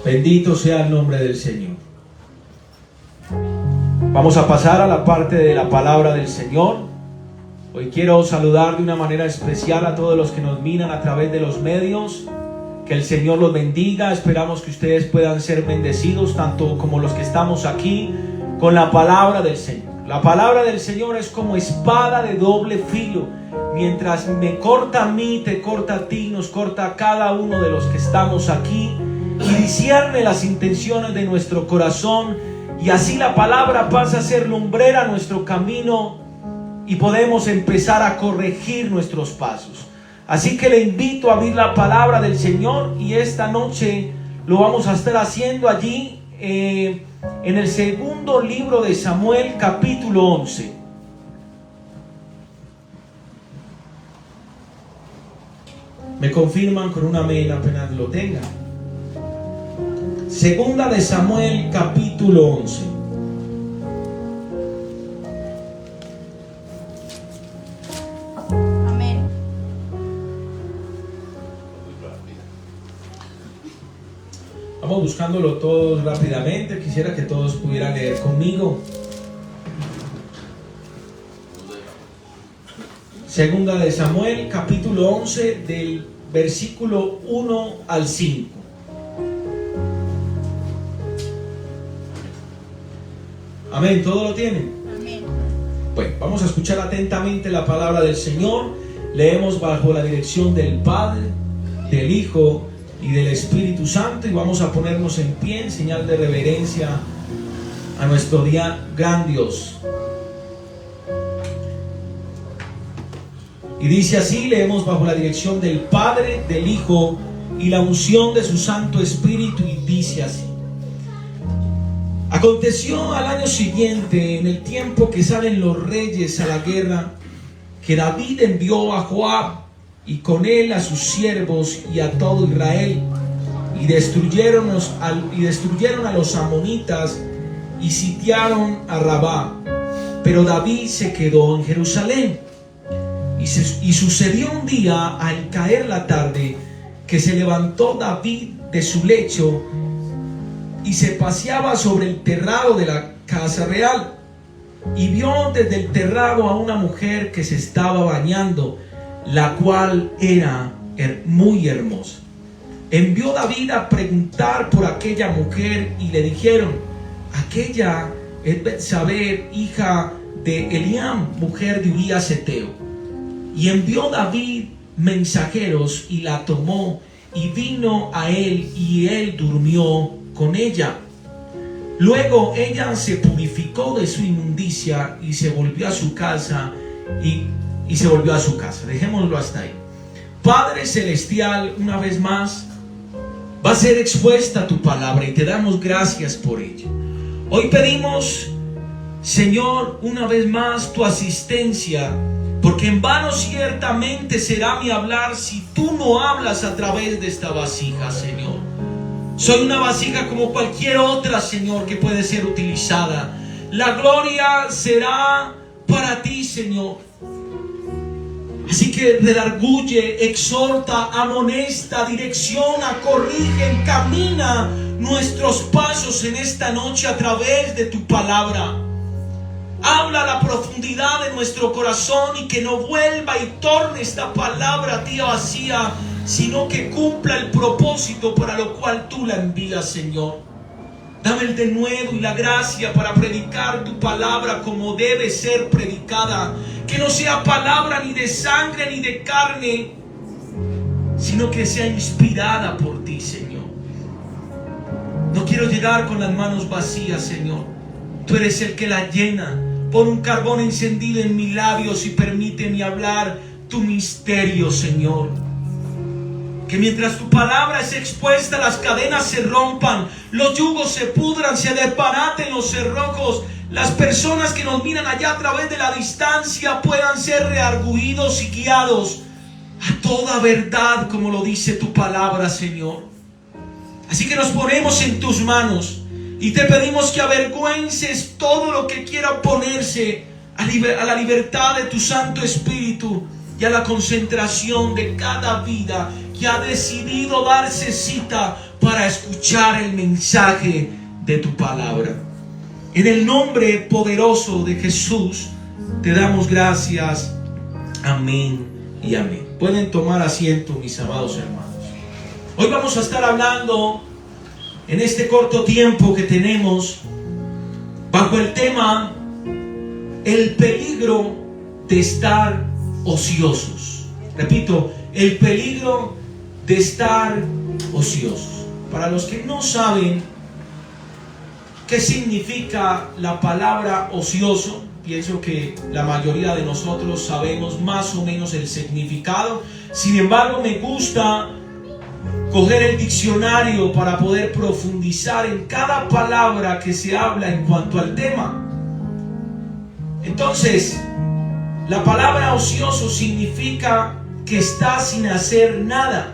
Bendito sea el nombre del Señor. Vamos a pasar a la parte de la palabra del Señor. Hoy quiero saludar de una manera especial a todos los que nos miran a través de los medios. Que el Señor los bendiga. Esperamos que ustedes puedan ser bendecidos, tanto como los que estamos aquí, con la palabra del Señor. La palabra del Señor es como espada de doble filo. Mientras me corta a mí, te corta a ti, nos corta a cada uno de los que estamos aquí y discierne las intenciones de nuestro corazón, y así la palabra pasa a ser lumbrera a nuestro camino y podemos empezar a corregir nuestros pasos. Así que le invito a abrir la palabra del Señor, y esta noche lo vamos a estar haciendo allí en el segundo libro de Samuel, capítulo 11. Me confirman con un amén apenas lo tengan. Segunda de Samuel, capítulo 11. Amén. Vamos buscándolo todos rápidamente. Quisiera que todos pudieran leer conmigo. Segunda de Samuel, capítulo 11, del versículo 1 al 5. Amén, ¿todo lo tienen? Amén. Bueno, vamos a escuchar atentamente la palabra del Señor. Leemos bajo la dirección del Padre, del Hijo y del Espíritu Santo, y vamos a ponernos en pie en señal de reverencia a nuestro gran Dios. Y dice así, leemos bajo la dirección del Padre, del Hijo y la unción de su Santo Espíritu, y dice así: Aconteció al año siguiente, en el tiempo que salen los reyes a la guerra, que David envió a Joab y con él a sus siervos y a todo Israel, y destruyeron a los amonitas y sitiaron a Rabá. Pero David se quedó en Jerusalén. Y sucedió un día, al caer la tarde, que se levantó David de su lecho y se paseaba sobre el terrado de la casa real, y vio desde el terrado a una mujer que se estaba bañando, la cual era muy hermosa. Envió David a preguntar por aquella mujer, y le dijeron: aquella es Betsabé, hija de Eliam, mujer de Urías Heteo. Y envió David mensajeros, y la tomó, y vino a él, y él durmió con ella. Luego ella se purificó de su inmundicia y se volvió a su casa. Y se volvió a su casa. Dejémoslo hasta ahí. Padre celestial, una vez más va a ser expuesta tu palabra, y te damos gracias por ello. Hoy pedimos, Señor, una vez más tu asistencia, porque en vano ciertamente será mi hablar si tú no hablas a través de esta vasija, Señor. Soy una vasija como cualquier otra, Señor, que puede ser utilizada. La gloria será para ti, Señor. Así que redarguye, exhorta, amonesta, direcciona, corrige, encamina nuestros pasos en esta noche a través de tu palabra. Habla a la profundidad de nuestro corazón, y que no vuelva y torne esta palabra a ti vacía, sino que cumpla el propósito para lo cual tú la envías, Señor. Dame el denuedo y la gracia para predicar tu palabra como debe ser predicada. Que no sea palabra ni de sangre ni de carne, sino que sea inspirada por ti, Señor. No quiero llegar con las manos vacías, Señor. Tú eres el que la llena. Pon un carbón encendido en mis labios y permíteme hablar tu misterio, Señor. Que mientras tu palabra es expuesta, las cadenas se rompan, los yugos se pudran, se desbaraten los cerrojos. Las personas que nos miran allá a través de la distancia puedan ser reargüidos y guiados a toda verdad, como lo dice tu palabra, Señor. Así que nos ponemos en tus manos y te pedimos que avergüences todo lo que quiera oponerse a la libertad de tu Santo Espíritu y a la concentración de cada vida que ha decidido darse cita para escuchar el mensaje de tu palabra. En el nombre poderoso de Jesús te damos gracias. Amén y amén. Pueden tomar asiento, mis amados hermanos. Hoy vamos a estar hablando en este corto tiempo que tenemos bajo el tema el peligro de estar ociosos. Repito, el peligro de estar ociosos. Para los que no saben qué significa la palabra ocioso, pienso que la mayoría de nosotros sabemos más o menos el significado. Sin embargo, me gusta coger el diccionario para poder profundizar en cada palabra que se habla en cuanto al tema. Entonces, la palabra ocioso significa que está sin hacer nada.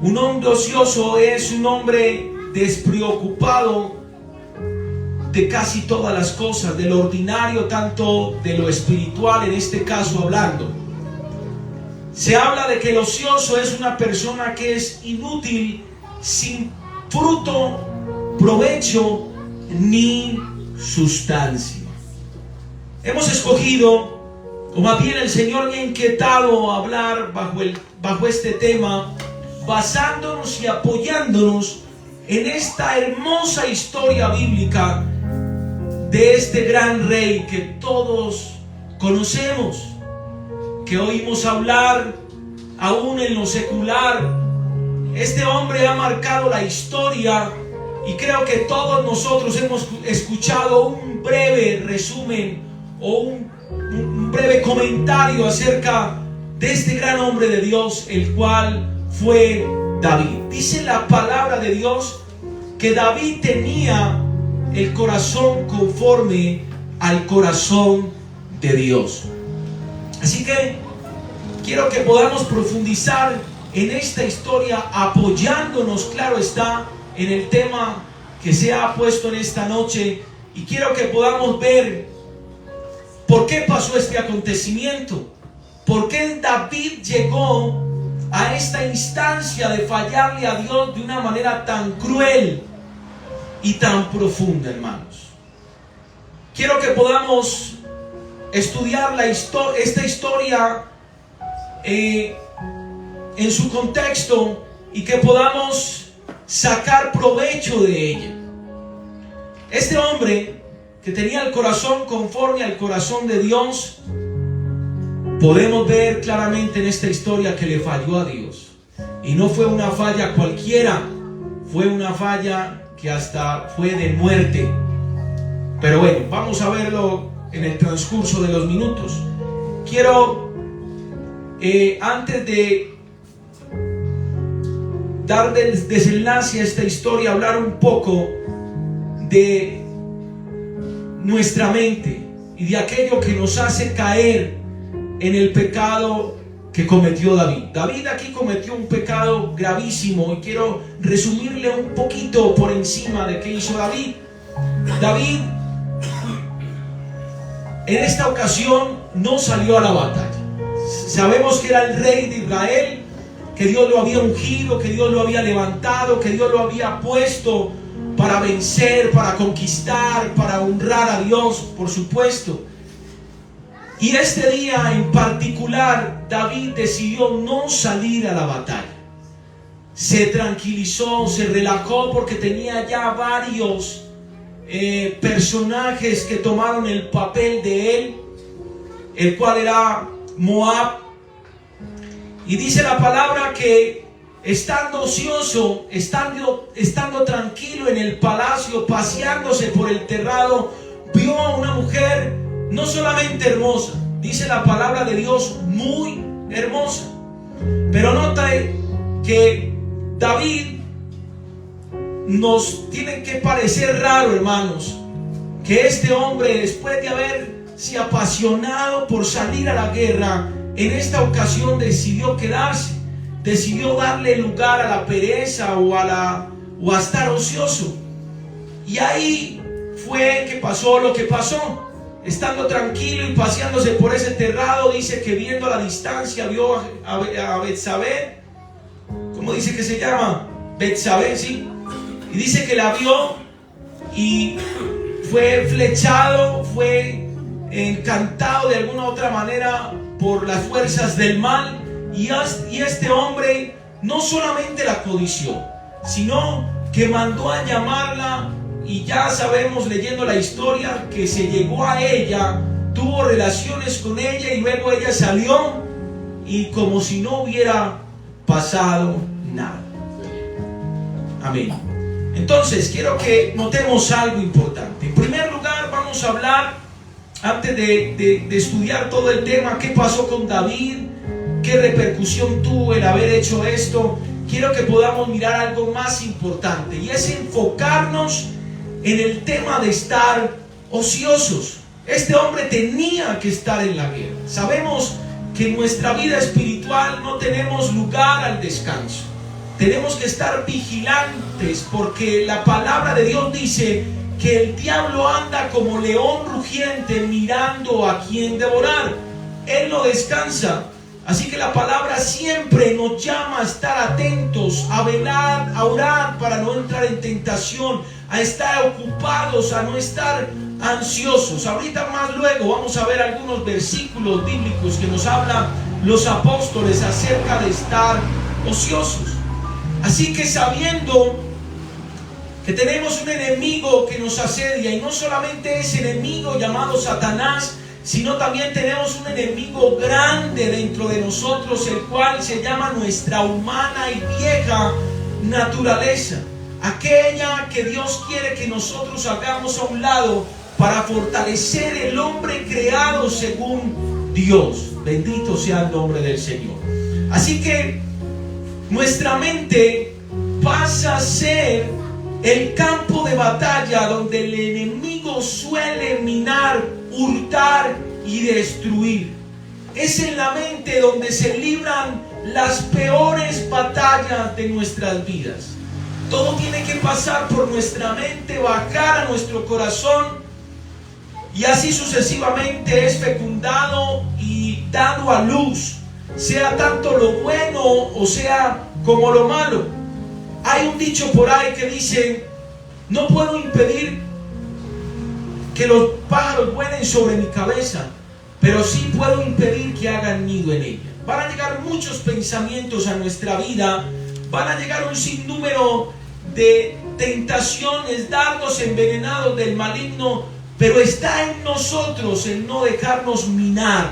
Un hombre ocioso es un hombre despreocupado de casi todas las cosas, de lo ordinario, tanto de lo espiritual, en este caso hablando. Se habla de que el ocioso es una persona que es inútil, sin fruto, provecho ni sustancia. Hemos escogido, o más bien el Señor me ha inquietado a hablar bajo este tema, basándonos y apoyándonos en esta hermosa historia bíblica de este gran rey que todos conocemos, que oímos hablar aún en lo secular. Este hombre ha marcado la historia y creo que todos nosotros hemos escuchado un breve resumen o un breve comentario acerca de este gran hombre de Dios, el cual fue David. Dice la palabra de Dios que David tenía el corazón conforme al corazón de Dios. Así que quiero que podamos profundizar en esta historia, apoyándonos, claro está, en el tema que se ha puesto en esta noche, y quiero que podamos ver por qué pasó este acontecimiento, por qué David llegó a esta instancia de fallarle a Dios de una manera tan cruel y tan profunda, hermanos. Quiero que podamos estudiar esta historia en su contexto y que podamos sacar provecho de ella. Este hombre que tenía el corazón conforme al corazón de Dios, podemos ver claramente en esta historia que le falló a Dios. Y no fue una falla cualquiera, fue una falla que hasta fue de muerte. Pero bueno, vamos a verlo en el transcurso de los minutos. Quiero, antes de dar desenlace a esta historia, hablar un poco de nuestra mente y de aquello que nos hace caer en el pecado que cometió David. David aquí cometió un pecado gravísimo y quiero resumirle un poquito por encima de qué hizo David. David en esta ocasión no salió a la batalla. Sabemos que era el rey de Israel, que Dios lo había ungido, que Dios lo había levantado, que Dios lo había puesto para vencer, para conquistar, para honrar a Dios, por supuesto. Y este día en particular, David decidió no salir a la batalla. Se tranquilizó, se relajó porque tenía ya varios personajes que tomaron el papel de él, el cual era Moab. Y dice la palabra que estando ocioso, estando tranquilo en el palacio, paseándose por el terrado, vio a una mujer no solamente hermosa, dice la palabra de Dios, muy hermosa. Pero nota que David nos tiene que parecer raro, hermanos, que este hombre, después de haberse apasionado por salir a la guerra, en esta ocasión decidió quedarse, decidió darle lugar a la pereza o a estar ocioso. Y ahí fue que pasó lo que pasó. Estando tranquilo y paseándose por ese terrado, dice que viendo a la distancia vio a Betsabé, ¿cómo dice que se llama? Betsabé, ¿sí? Y dice que la vio y fue flechado, fue encantado de alguna u otra manera por las fuerzas del mal. Y este hombre no solamente la codició, sino que mandó a llamarla. Y ya sabemos, leyendo la historia, que se llegó a ella, tuvo relaciones con ella y luego ella salió y como si no hubiera pasado nada. Amén. Entonces quiero que notemos algo importante. En primer lugar, vamos a hablar, antes de estudiar todo el tema, qué pasó con David, qué repercusión tuvo el haber hecho esto. Quiero que podamos mirar algo más importante, y es enfocarnos en el tema de estar ociosos. Este hombre tenía que estar en la guerra. Sabemos que en nuestra vida espiritual no tenemos lugar al descanso. Tenemos que estar vigilantes, porque la palabra de Dios dice que el diablo anda como león rugiente mirando a quien devorar. Él no descansa. Así que la palabra siempre nos llama a estar atentos, a velar, a orar para no entrar en tentación, a estar ocupados, a no estar ansiosos. Ahorita más luego vamos a ver algunos versículos bíblicos que nos hablan los apóstoles acerca de estar ociosos. Así que sabiendo que tenemos un enemigo que nos asedia, y no solamente ese enemigo llamado Satanás, sino también tenemos un enemigo grande dentro de nosotros, el cual se llama nuestra humana y vieja naturaleza, aquella que Dios quiere que nosotros hagamos a un lado para fortalecer el hombre creado según Dios. Bendito sea el nombre del Señor. Así que nuestra mente pasa a ser el campo de batalla donde el enemigo suele minar, hurtar y destruir. Es en la mente donde se libran las peores batallas de nuestras vidas. Todo tiene que pasar por nuestra mente, bajar a nuestro corazón, y así sucesivamente es fecundado y dado a luz, sea tanto lo bueno o sea como lo malo. Hay un dicho por ahí que dice: no puedo impedir que los pájaros vuelen sobre mi cabeza, pero sí puedo impedir que hagan nido en ella. Van a llegar muchos pensamientos a nuestra vida, van a llegar un sinnúmero de tentaciones, dardos envenenados del maligno, pero está en nosotros el no dejarnos minar,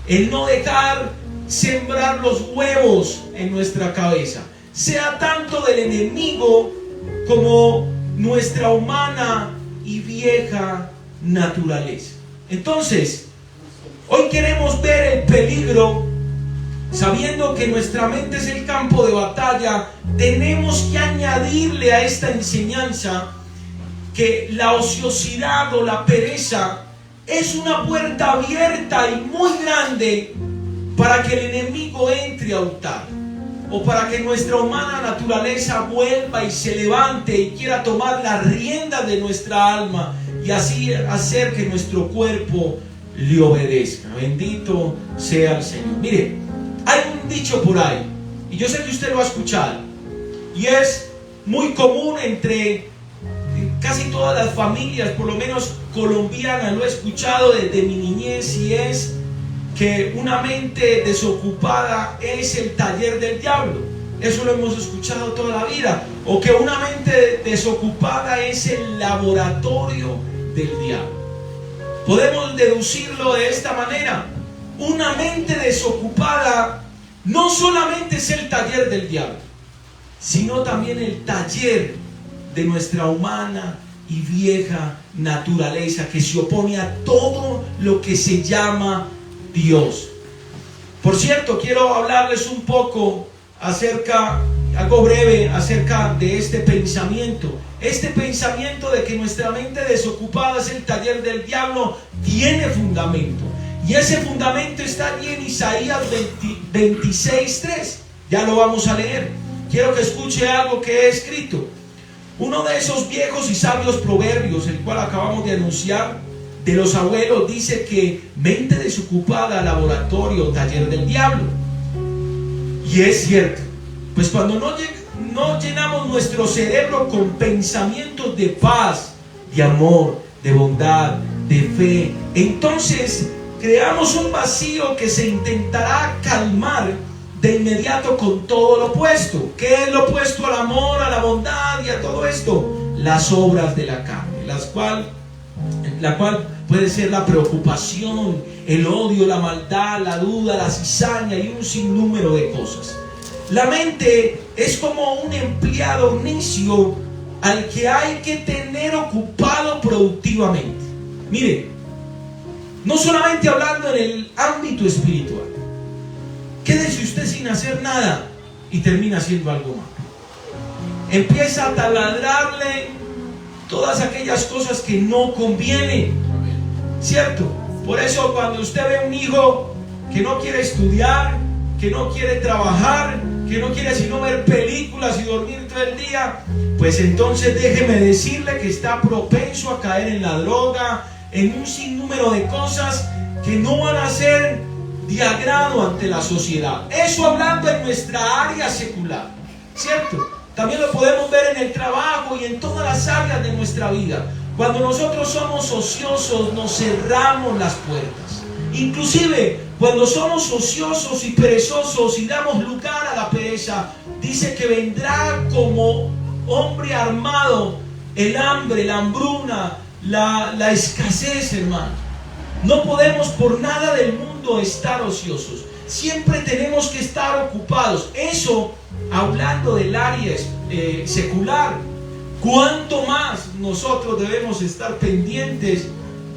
el no dejar sembrar los huevos en nuestra cabeza, sea tanto del enemigo como nuestra humana y vieja naturaleza. Entonces, hoy queremos ver el peligro, sabiendo que nuestra mente es el campo de batalla. Tenemos que añadirle a esta enseñanza que la ociosidad o la pereza es una puerta abierta y muy grande para que el enemigo entre a hurtar, o para que nuestra humana naturaleza vuelva y se levante y quiera tomar las riendas de nuestra alma y así hacer que nuestro cuerpo le obedezca. Bendito sea el Señor. Mire, hay un dicho por ahí, y yo sé que usted lo ha escuchado, y es muy común entre casi todas las familias, por lo menos colombianas, lo he escuchado desde mi niñez, y es que una mente desocupada es el taller del diablo. Eso lo hemos escuchado toda la vida. O que una mente desocupada es el laboratorio del diablo. Podemos deducirlo de esta manera: una mente desocupada no solamente es el taller del diablo, sino también el taller de nuestra humana y vieja naturaleza, que se opone a todo lo que se llama Dios. Por cierto, quiero hablarles un poco algo breve acerca de este pensamiento. Este pensamiento de que nuestra mente desocupada es el taller del diablo tiene fundamento, y ese fundamento está allí en Isaías 26:3. Ya lo vamos a leer. Quiero que escuche algo que he escrito. Uno de esos viejos y sabios proverbios, el cual acabamos de anunciar, de los abuelos, dice que mente desocupada, laboratorio, taller del diablo. Y es cierto. Pues cuando no no llenamos nuestro cerebro con pensamientos de paz, de amor, de bondad, de fe, entonces creamos un vacío que se intentará calmar de inmediato con todo lo opuesto. ¿Qué es lo opuesto al amor, a la bondad y a todo esto? Las obras de la carne, la cual puede ser la preocupación, el odio, la maldad, la duda, la cizaña y un sinnúmero de cosas. La mente es como un empleado necio al que hay que tener ocupado productivamente. Mire, no solamente hablando en el ámbito espiritual. Quédese usted sin hacer nada y termina haciendo algo malo. Empieza a taladrarle todas aquellas cosas que no convienen, ¿cierto? Por eso cuando usted ve un hijo que no quiere estudiar, que no quiere trabajar, que no quiere sino ver películas y dormir todo el día, pues entonces déjeme decirle que está propenso a caer en la droga, en un sinnúmero de cosas que no van a ser de agrado ante la sociedad. Eso hablando en nuestra área secular, ¿cierto? También lo podemos ver en el trabajo y en todas las áreas de nuestra vida. Cuando nosotros somos ociosos, nos cerramos las puertas. Inclusive, cuando somos ociosos y perezosos y damos lugar a la pereza, dice que vendrá como hombre armado el hambre, la hambruna, la escasez, hermano. No podemos por nada del mundo estar ociosos. Siempre tenemos que estar ocupados. Eso hablando del área secular. ¿Cuánto más nosotros debemos estar pendientes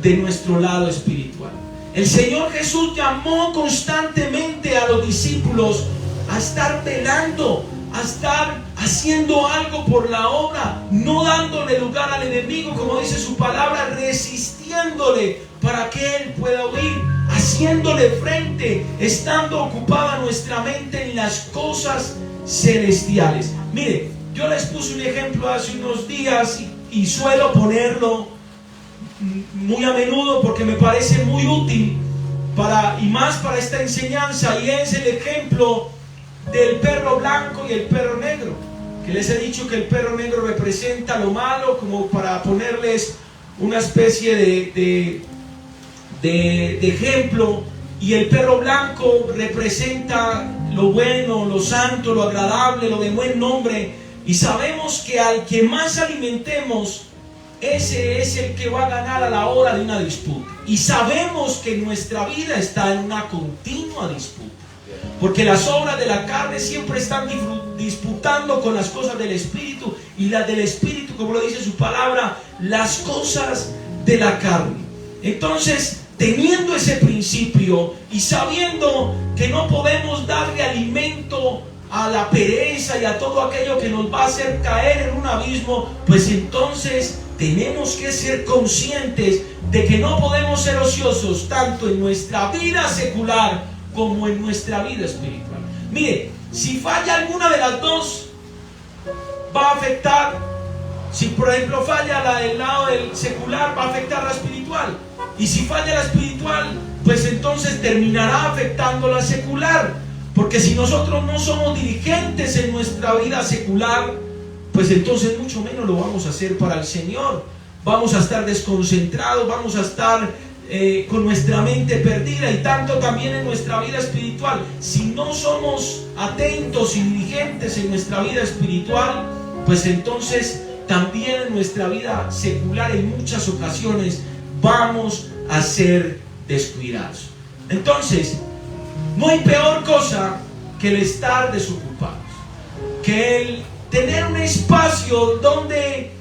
de nuestro lado espiritual? El Señor Jesús llamó constantemente a los discípulos a estar velando, a estar haciendo algo por la obra, no dándole lugar al enemigo, como dice su palabra, resistiéndole para que él pueda huir, haciéndole frente, estando ocupada nuestra mente en las cosas celestiales. Mire, yo les puse un ejemplo hace unos días y suelo ponerlo muy a menudo porque me parece muy útil y más para esta enseñanza, y es el ejemplo del perro blanco y el perro negro, que les he dicho que el perro negro representa lo malo, como para ponerles una especie de ejemplo, y el perro blanco representa lo bueno, lo santo, lo agradable, lo de buen nombre. Y sabemos que al que más alimentemos, ese es el que va a ganar a la hora de una disputa. Y sabemos que nuestra vida está en una continua disputa, porque las obras de la carne siempre están disputando con las cosas del Espíritu, y las del Espíritu, como lo dice su palabra, las cosas de la carne. Entonces, teniendo ese principio y sabiendo que no podemos darle alimento a la pereza y a todo aquello que nos va a hacer caer en un abismo, pues entonces tenemos que ser conscientes de que no podemos ser ociosos tanto en nuestra vida secular como en nuestra vida espiritual. Mire, si falla alguna de las dos, va a afectar. Si por ejemplo falla la del lado del secular, va a afectar la espiritual. Y si falla la espiritual, pues entonces terminará afectando la secular. Porque si nosotros no somos dirigentes en nuestra vida secular, pues entonces mucho menos lo vamos a hacer para el Señor. Vamos a estar desconcentrados, vamos a estar con nuestra mente perdida, y tanto también en nuestra vida espiritual. Si no somos atentos y dirigentes en nuestra vida espiritual, pues entonces también en nuestra vida secular en muchas ocasiones vamos a ser descuidados. Entonces, no hay peor cosa que el estar desocupados, que el tener un espacio donde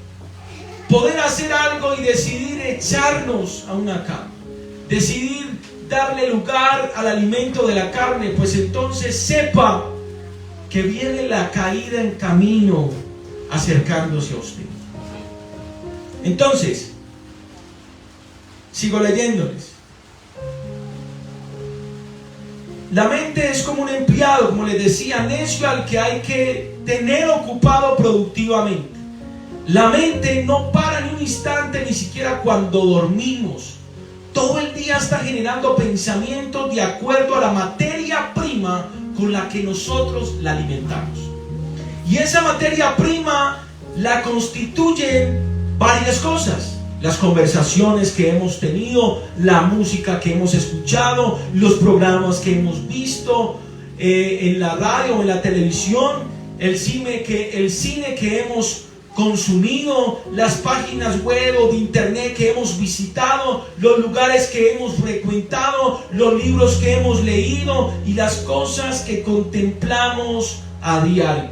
poder hacer algo y decidir echarnos a una cama, decidir darle lugar al alimento de la carne, pues entonces sepa que viene la caída en camino acercándose a usted. Entonces, sigo leyéndoles. La mente es como un empleado, como les decía, necio al que hay que tener ocupado productivamente. La mente no para ni un instante, ni siquiera cuando dormimos. Todo el día está generando pensamientos de acuerdo a la materia prima con la que nosotros la alimentamos. Y esa materia prima la constituyen varias cosas: las conversaciones que hemos tenido, la música que hemos escuchado, los programas que hemos visto en la radio o en la televisión, el cine que hemos consumido, las páginas web o de internet que hemos visitado, los lugares que hemos frecuentado, los libros que hemos leído y las cosas que contemplamos a diario.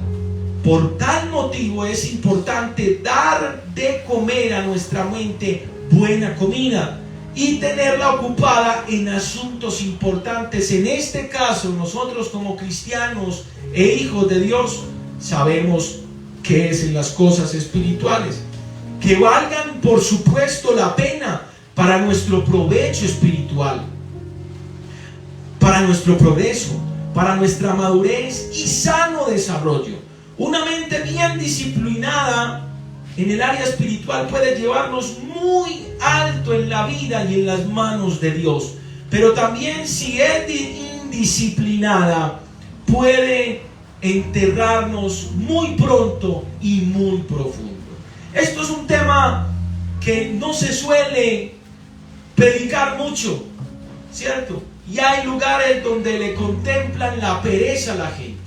Por tal motivo es importante dar de comer a nuestra mente buena comida y tenerla ocupada en asuntos importantes. En este caso, nosotros como cristianos e hijos de Dios sabemos que es en las cosas espirituales, que valgan por supuesto la pena para nuestro provecho espiritual, para nuestro progreso, para nuestra madurez y sano desarrollo. Una mente bien disciplinada en el área espiritual puede llevarnos muy alto en la vida y en las manos de Dios, pero también si es indisciplinada puede enterrarnos muy pronto y muy profundo. Esto es un tema que no se suele predicar mucho, ¿cierto? Y hay lugares donde le contemplan la pereza a la gente.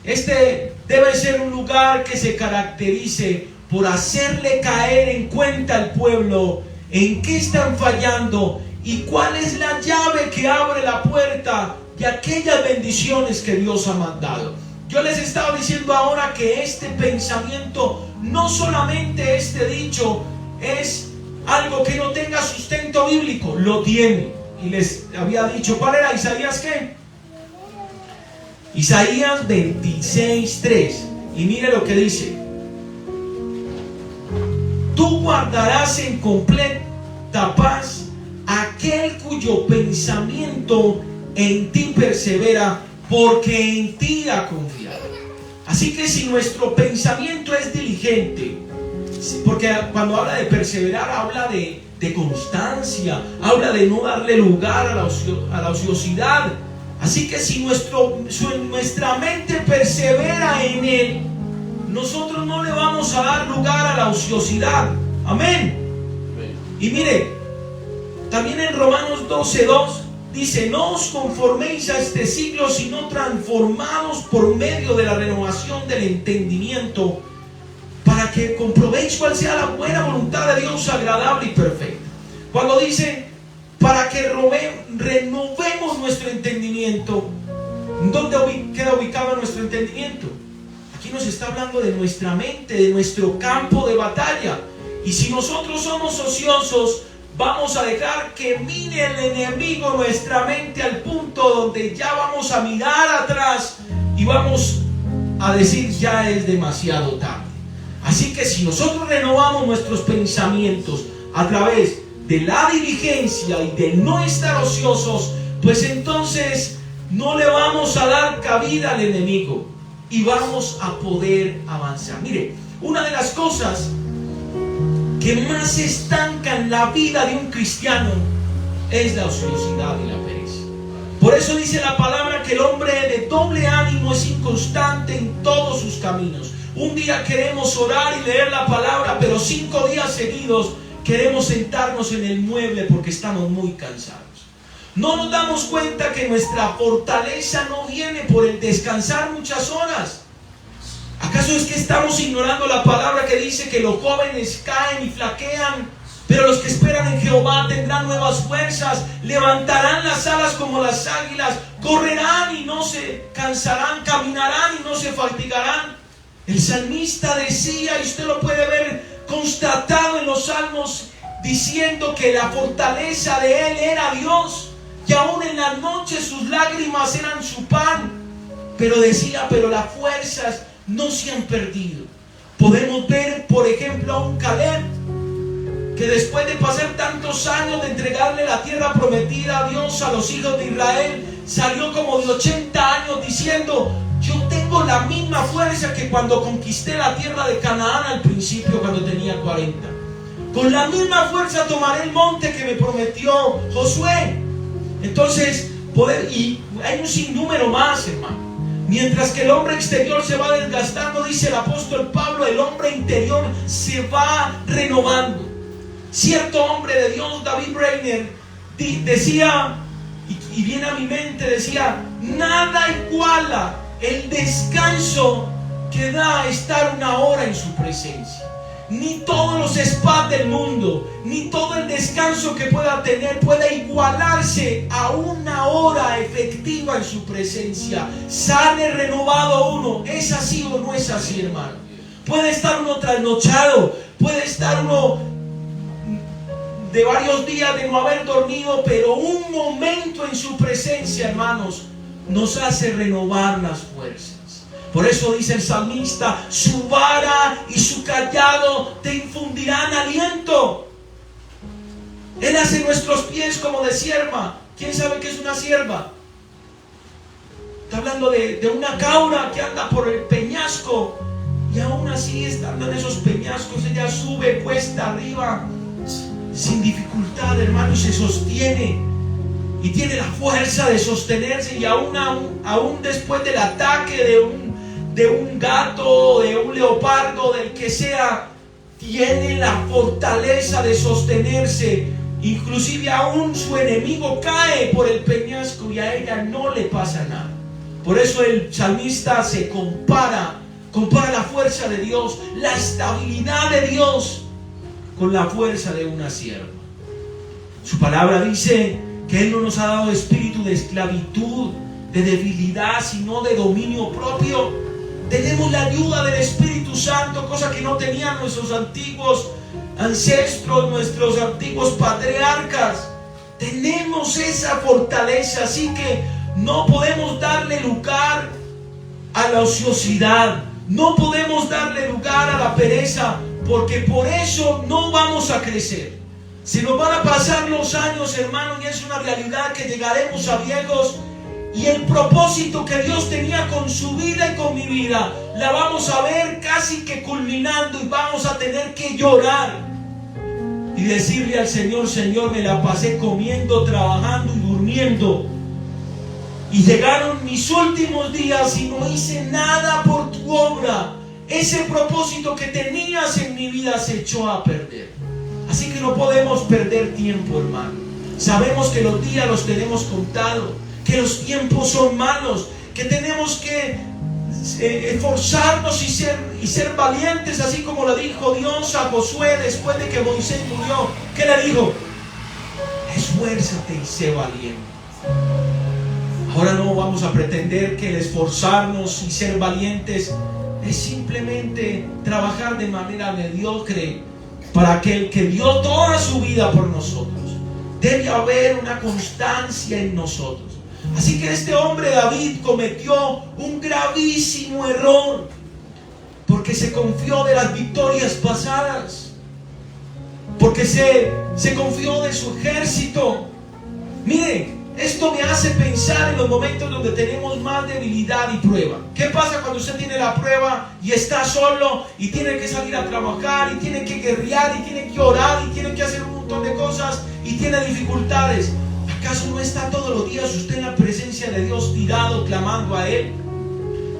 Este debe ser un lugar que se caracterice por hacerle caer en cuenta al pueblo en qué están fallando y cuál es la llave que abre la puerta de aquellas bendiciones que Dios ha mandado. Yo les estaba diciendo ahora que este pensamiento, no solamente este dicho, es algo que no tenga sustento bíblico, lo tiene. Y les había dicho, ¿cuál era? ¿Isaías qué? Isaías 26:3. Y mire lo que dice: tú guardarás en completa paz aquel cuyo pensamiento en ti persevera, porque en ti ha confiado. Así que si nuestro pensamiento es diligente, porque cuando habla de perseverar habla de constancia, habla de no darle lugar a la ociosidad. Así que si nuestra mente persevera en Él, nosotros no le vamos a dar lugar a la ociosidad. Amén. Y mire, también en Romanos 12:2 dice: no os conforméis a este siglo, sino transformados por medio de la renovación del entendimiento, para que comprobéis cuál sea la buena voluntad de Dios, agradable y perfecta. Cuando dice para que renovemos nuestro entendimiento, ¿dónde queda ubicado nuestro entendimiento? Aquí nos está hablando de nuestra mente, de nuestro campo de batalla. Y si nosotros somos ociosos, vamos a dejar que mire el enemigo nuestra mente al punto donde ya vamos a mirar atrás y vamos a decir: ya es demasiado tarde. Así que si nosotros renovamos nuestros pensamientos a través de la diligencia y de no estar ociosos, pues entonces no le vamos a dar cabida al enemigo y vamos a poder avanzar. Mire, una de las cosas que más estancan la vida de un cristiano es la ociosidad y la pereza. Por eso dice la palabra que el hombre de doble ánimo es inconstante en todos sus caminos. Un día queremos orar y leer la palabra, pero 5 días seguidos queremos sentarnos en el mueble porque estamos muy cansados. No nos damos cuenta que nuestra fortaleza no viene por el descansar muchas horas. ¿Acaso es que estamos ignorando la palabra que dice que los jóvenes caen y flaquean, pero los que esperan en Jehová tendrán nuevas fuerzas, levantarán las alas como las águilas, correrán y no se cansarán, caminarán y no se fatigarán? El salmista decía, y usted lo puede ver constatado en los salmos, diciendo que la fortaleza de él era Dios, y aún en las noches sus lágrimas eran su pan. Pero decía, pero las fuerzas no se han perdido. Podemos ver, por ejemplo, a un Caleb, que después de pasar tantos años de entregarle la tierra prometida a Dios, a los hijos de Israel, salió como de 80 años diciendo: yo tengo la misma fuerza que cuando conquisté la tierra de Canaán al principio, cuando tenía 40. Con la misma fuerza tomaré el monte que me prometió Josué. Entonces, y hay un sinnúmero más, hermano. Mientras que el hombre exterior se va desgastando, dice el apóstol Pablo, el hombre interior se va renovando. Cierto hombre de Dios, David Brainerd, decía, y viene a mi mente, decía: nada iguala el descanso que da estar una hora en su presencia. Ni todos los spas del mundo, ni todo el descanso que pueda tener puede igualarse a una hora efectiva en su presencia. Sale renovado uno. ¿Es así o no es así, hermano? Puede estar uno trasnochado, puede estar uno de varios días de no haber dormido, pero un momento en su presencia, hermanos, nos hace renovar las fuerzas. Por eso dice el salmista: su vara y su cayado te infundirán aliento. Él hace nuestros pies como de sierva. ¿Quién sabe qué es una sierva? Está hablando de una cabra que anda por el peñasco, y aún así, estando en esos peñascos, ella sube cuesta arriba sin dificultad, hermano, y se sostiene, y tiene la fuerza de sostenerse, y aún después del ataque de un gato, de un leopardo, del que sea, tiene la fortaleza de sostenerse. Inclusive aún su enemigo cae por el peñasco y a ella no le pasa nada. Por eso el salmista se compara la fuerza de Dios, la estabilidad de Dios, con la fuerza de una sierva. Su palabra dice que Él no nos ha dado espíritu de esclavitud, de debilidad, sino de dominio propio. Tenemos la ayuda del Espíritu Santo, cosa que no tenían nuestros antiguos ancestros, nuestros antiguos patriarcas. Tenemos esa fortaleza, así que no podemos darle lugar a la ociosidad, no podemos darle lugar a la pereza, porque por eso no vamos a crecer. Se nos van a pasar los años, hermano, y es una realidad que llegaremos a viejos, y el propósito que Dios tenía con su vida y con mi vida la vamos a ver casi que culminando, y vamos a tener que llorar y decirle al Señor: Señor, me la pasé comiendo, trabajando y durmiendo, y llegaron mis últimos días y no hice nada por tu obra. Ese propósito que tenías en mi vida se echó a perder. Así que no podemos perder tiempo, hermano. Sabemos que los días los tenemos contados, que los tiempos son malos, que tenemos que esforzarnos y ser valientes, así como le dijo Dios a Josué después de que Moisés murió. ¿Qué le dijo? Esfuérzate y sé valiente. Ahora no vamos a pretender que el esforzarnos y ser valientes es simplemente trabajar de manera mediocre para aquel que dio toda su vida por nosotros. Debe haber una constancia en nosotros. Así que este hombre David cometió un gravísimo error, porque se confió de las victorias pasadas, porque se confió de su ejército. Mire, esto me hace pensar en los momentos donde tenemos más debilidad y prueba. ¿Qué pasa cuando usted tiene la prueba y está solo y tiene que salir a trabajar y tiene que guerrear y tiene que orar y tiene que hacer un montón de cosas y tiene dificultades? ¿Acaso no está todos los días usted en la presencia de Dios, tirado, clamando a Él?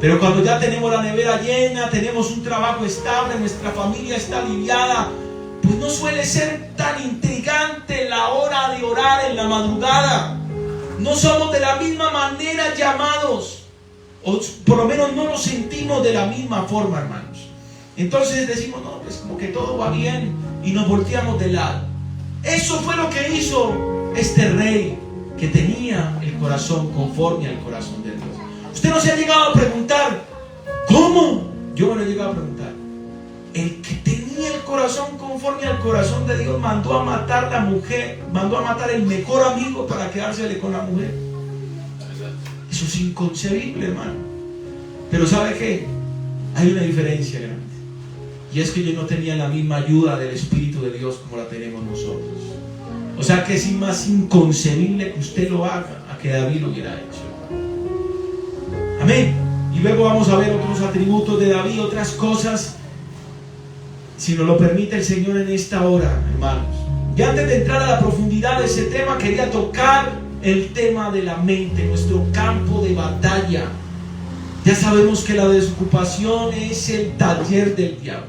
Pero cuando ya tenemos la nevera llena, tenemos un trabajo estable, nuestra familia está aliviada, pues no suele ser tan intrigante la hora de orar en la madrugada. No somos de la misma manera llamados, o por lo menos no nos sentimos de la misma forma, hermanos. Entonces decimos: no, pues como que todo va bien, y nos volteamos de lado. Eso fue lo que hizo este rey, que tenía el corazón conforme al corazón de Dios. Usted no se ha llegado a preguntar: ¿cómo? Yo me lo he llegado a preguntar. El que tenía el corazón conforme al corazón de Dios mandó a matar la mujer, mandó a matar el mejor amigo para quedársele con la mujer. Eso es inconcebible, hermano. Pero ¿sabe qué? Hay una diferencia grande, y es que yo no tenía la misma ayuda del Espíritu de Dios como la tenemos nosotros. O sea que es más inconcebible que usted lo haga a que David lo hubiera hecho. Amén. Y luego vamos a ver otros atributos de David, otras cosas, si nos lo permite el Señor en esta hora, hermanos. Y antes de entrar a la profundidad de ese tema, quería tocar el tema de la mente, nuestro campo de batalla. Ya sabemos que la desocupación es el taller del diablo.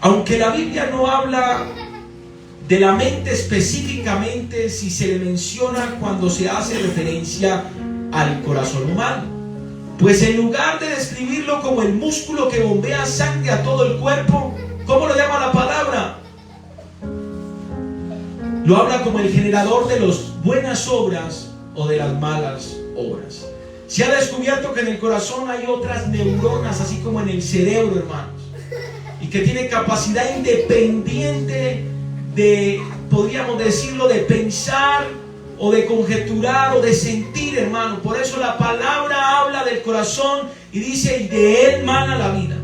Aunque la Biblia no habla de la mente específicamente, si se le menciona cuando se hace referencia al corazón humano. Pues en lugar de describirlo como el músculo que bombea sangre a todo el cuerpo, ¿cómo lo llama la palabra? Lo habla como el generador de las buenas obras o de las malas obras. Se ha descubierto que en el corazón hay otras neuronas, así como en el cerebro, hermanos, y que tiene capacidad independiente de, podríamos decirlo, de pensar o de conjeturar o de sentir, hermano. Por eso la palabra habla del corazón y dice, y de él mana la vida.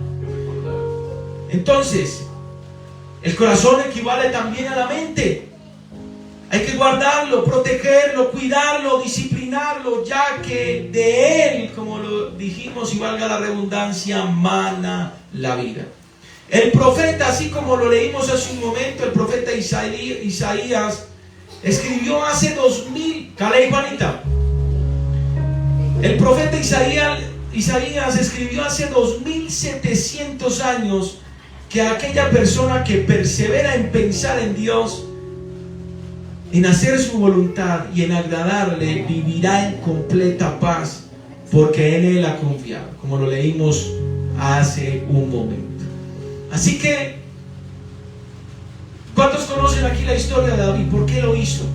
Entonces, el corazón equivale también a la mente. Hay que guardarlo, protegerlo, cuidarlo, disciplinarlo, ya que de él, como lo dijimos y valga la redundancia, mana la vida. El profeta, así como lo leímos hace un momento, el profeta Isaías escribió hace 2000, Cale y Juanita. El profeta Isaías escribió hace 2700 años que aquella persona que persevera en pensar en Dios, en hacer su voluntad y en agradarle, vivirá en completa paz, porque en él ha confiado, como lo leímos hace un momento. Así que, ¿cuántos conocen aquí la historia de David? ¿Por qué lo hizo?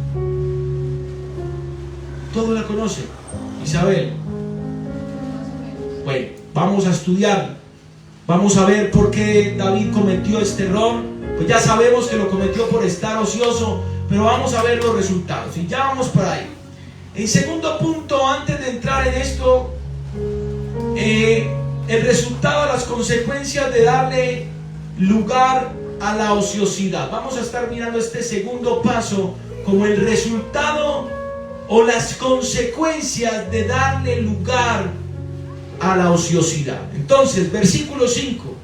Todos la conocen. Isabel. Bueno, vamos a estudiar. Vamos a ver por qué David cometió este error. Pues ya sabemos que lo cometió por estar ocioso, pero vamos a ver los resultados. Y ya vamos para ahí. En segundo punto, antes de entrar en esto, el resultado, las consecuencias de darle lugar a la ociosidad. Vamos a estar mirando este segundo paso como el resultado o las consecuencias de darle lugar a la ociosidad. Entonces, versículo 5.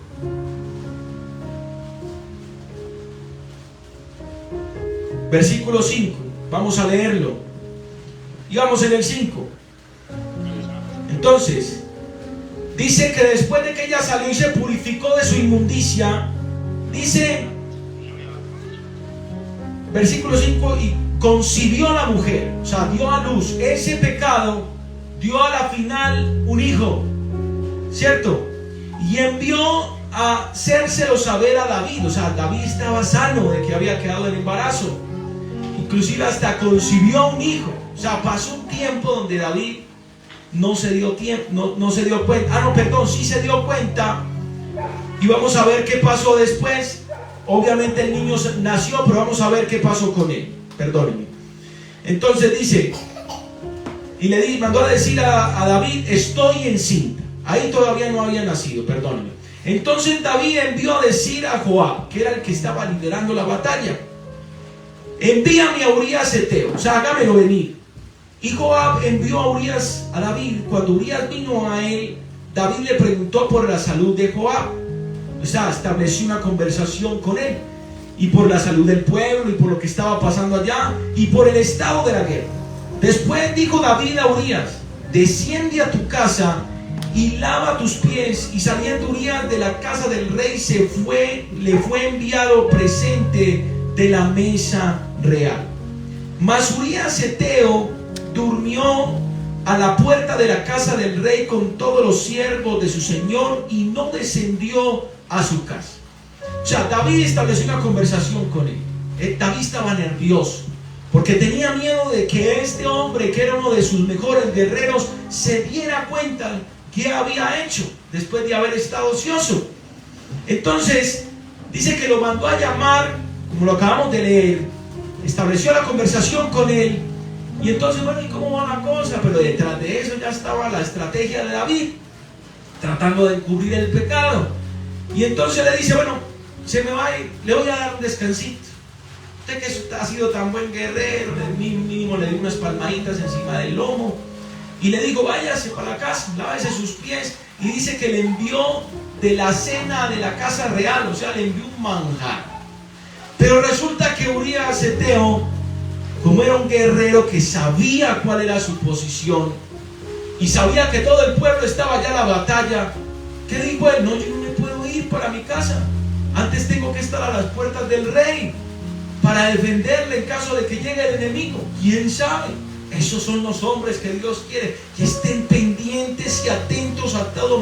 Versículo 5. Vamos a leerlo. Y vamos en el 5. Entonces, dice que después de que ella salió y se purificó de su inmundicia, dice, versículo 5, y concibió la mujer, o sea, dio a luz. Ese pecado dio a la final un hijo, ¿cierto? Y envió a hacérselo saber a David. O sea, David estaba sano de que había quedado en embarazo. Inclusive hasta concibió un hijo. O sea, pasó un tiempo donde David no se dio tiempo, no se dio cuenta. Sí se dio cuenta. Y vamos a ver qué pasó después. Obviamente el niño nació, pero vamos a ver qué pasó con él. Perdónenme. Entonces dice, y mandó a decir a David, estoy encinta. Ahí todavía no había nacido, perdónenme. Entonces David envió a decir a Joab, que era el que estaba liderando la batalla, envíame a Urías Eteo, o sea, hágamelo venir. Y Joab envió a Urías a David. Cuando Urías vino a él, David le preguntó por la salud de Joab. O sea, estableció una conversación con él, y por la salud del pueblo, y por lo que estaba pasando allá, y por el estado de la guerra. Después dijo David a Urías, desciende a tu casa y lava tus pies. Y saliendo Urías de la casa del rey, le fue enviado presente de la mesa real. Mas Urías Eteo durmió a la puerta de la casa del rey con todos los siervos de su señor, y no descendió a su casa. O sea, David estableció una conversación con él. David estaba nervioso porque tenía miedo de que este hombre, que era uno de sus mejores guerreros, se diera cuenta qué había hecho después de haber estado ocioso. Entonces dice que lo mandó a llamar, como lo acabamos de leer, estableció la conversación con él. Y entonces, bueno, ¿y cómo va la cosa? Pero detrás de eso ya estaba la estrategia de David, tratando de encubrir el pecado. Y entonces le dice, bueno, se me va a ir, le voy a dar un descansito. Usted que ha sido tan buen guerrero, mínimo le dio unas palmaditas encima del lomo. Y le digo, váyase para la casa, lávese sus pies. Y dice que le envió de la cena de la casa real, o sea, le envió un manjar. Pero resulta que Urías Eteo, como era un guerrero que sabía cuál era su posición, y sabía que todo el pueblo estaba ya en la batalla, ¿qué dijo él? No, yo no me puedo ir para mi casa. Antes tengo que estar a las puertas del rey para defenderle en caso de que llegue el enemigo. ¿Quién sabe? Esos son los hombres que Dios quiere, que estén pendientes y atentos a todo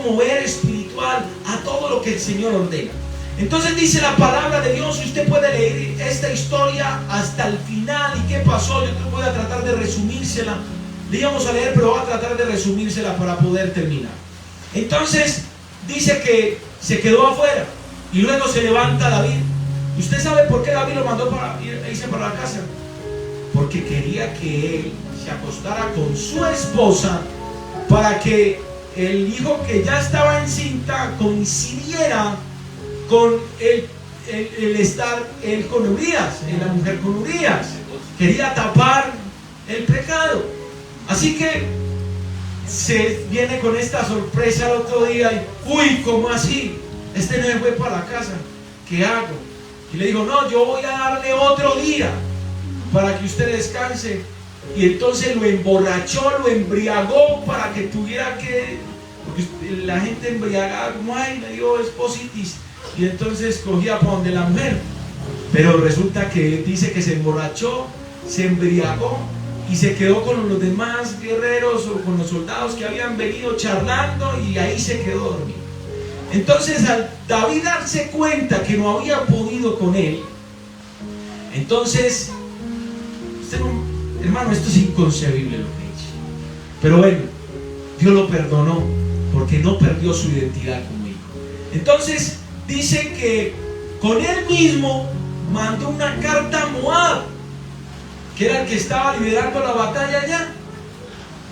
mover espiritual, a todo lo que el Señor ordena. Entonces dice la palabra de Dios, y usted puede leer esta historia hasta el final. ¿Y qué pasó? Yo voy a tratar de resumírsela. Le íbamos a leer, pero voy a tratar de resumírsela para poder terminar. Entonces dice que se quedó afuera y luego se levanta David. ¿Usted sabe por qué David lo mandó para irse para la casa? Porque quería que él se acostara con su esposa para que el hijo que ya estaba encinta coincidiera con el estar él con Urías, la mujer con Urías. Quería tapar el pecado. Así que se viene con esta sorpresa el otro día y, uy, ¿cómo así? Este no se fue para la casa, ¿qué hago? Y le digo, no, yo voy a darle otro día para que usted descanse. Y entonces lo emborrachó, lo embriagó para que tuviera que, porque la gente embriagada, como, ay, me dio espositis, y entonces cogía para donde la mujer. Pero resulta que dice que se emborrachó, se embriagó y se quedó con los demás guerreros o con los soldados que habían venido charlando, y ahí se quedó dormido. Entonces al David darse cuenta que no había podido con él, entonces, hermano, esto es inconcebible lo que hizo. Pero bueno, Dios lo perdonó porque no perdió su identidad como hijo. Entonces dice que con él mismo mandó una carta a Moab, que era el que estaba liderando la batalla allá,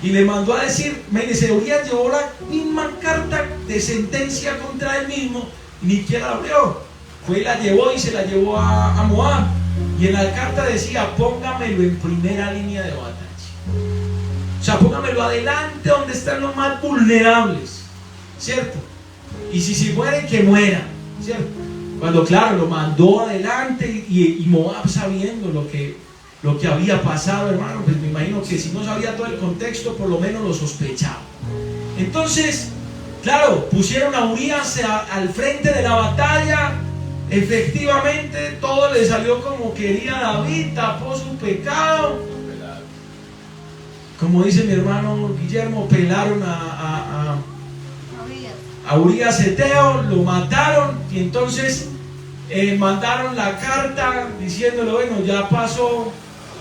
y le mandó a decir, se Urías llevó la misma carta de sentencia contra él mismo y ni siquiera la abrió. Fue y la llevó y se la llevó a Moab, y en la carta decía, póngamelo en primera línea de batalla. O sea, póngamelo adelante donde están los más vulnerables, ¿cierto? Y si mueren, que mueran, ¿cierto? Cuando claro, lo mandó adelante, y Moab, sabiendo lo que había pasado, hermano, pues me imagino que si no sabía todo el contexto, por lo menos lo sospechaba. Entonces, claro, pusieron a Urías al frente de la batalla. Efectivamente, todo le salió como quería David, tapó su pecado. Como dice mi hermano Guillermo, pelaron a Urías Eteo, lo mataron, y entonces mandaron la carta diciéndole, bueno, ya pasó,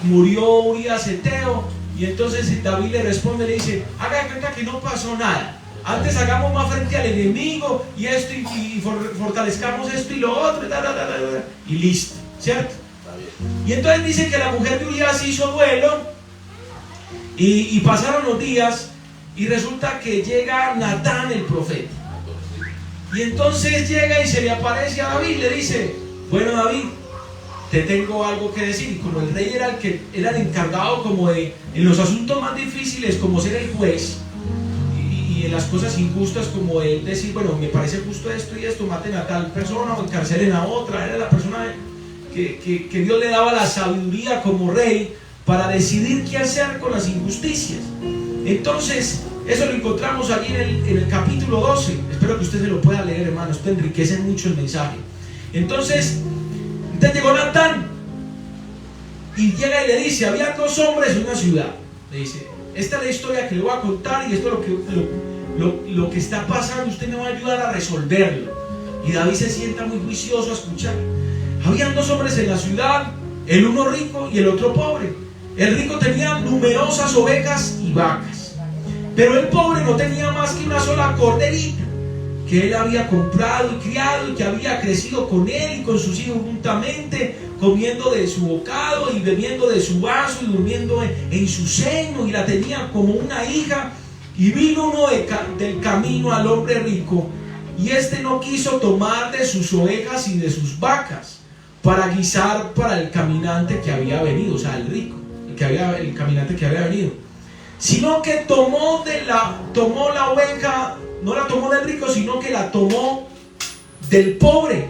murió Urías Eteo. Y entonces David le responde, le dice, haga cuenta que no pasó nada. Antes hagamos más frente al enemigo y esto, y fortalezcamos esto y lo otro, y listo, ¿cierto? Y entonces dice que la mujer de Urías hizo duelo, y pasaron los días, y resulta que llega Natán el profeta. Y entonces llega y se le aparece a David, le dice, bueno, David, te tengo algo que decir. Y como el rey era el encargado como de, en los asuntos más difíciles, como ser el juez, y en las cosas injustas, como él decir, bueno, me parece justo esto y esto, maten a tal persona o encarcelen a otra. Era la persona que Dios le daba la sabiduría como rey para decidir qué hacer con las injusticias. Entonces, eso lo encontramos allí en el capítulo 12. Espero que usted se lo pueda leer, hermano. Esto enriquece mucho el mensaje. Entonces llegó Natán y llega y le dice, había dos hombres en una ciudad. Le dice, esta es la historia que le voy a contar, y esto es lo que está pasando. Usted me va a ayudar a resolverlo. Y David se sienta muy juicioso a escuchar. Habían dos hombres en la ciudad, el uno rico y el otro pobre. El rico tenía numerosas ovejas y vacas, pero el pobre no tenía más que una sola corderita que él había comprado y criado, y que había crecido con él y con sus hijos juntamente, comiendo de su bocado y bebiendo de su vaso y durmiendo en su seno, y la tenía como una hija. Y vino uno del camino al hombre rico, y este no quiso tomar de sus ovejas y de sus vacas para guisar para el caminante que había venido, o sea, el rico, el caminante que había venido, sino que tomó la oveja. No la tomó del rico, sino que la tomó del pobre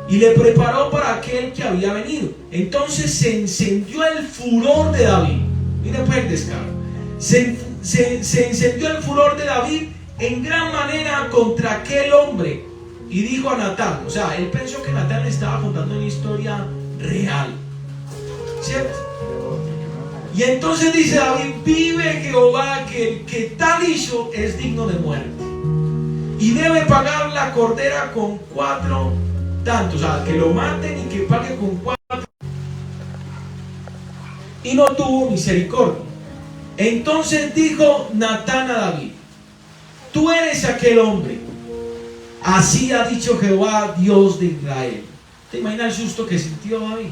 y le preparó para aquel que había venido. Entonces se encendió el furor de David. Mira pues el descaro. Se se encendió el furor de David en gran manera contra aquel hombre y dijo a Natán, o sea, él pensó que Natán le estaba contando una historia real, ¿cierto? Y entonces dice David, vive Jehová, que el que tal hizo es digno de muerte y debe pagar la cordera con 4 tantos, o sea, que lo maten y que pague con 4. Y no tuvo misericordia. Entonces dijo Natán a David, tú eres aquel hombre, así ha dicho Jehová, Dios de Israel. ¿Te imaginas el susto que sintió David?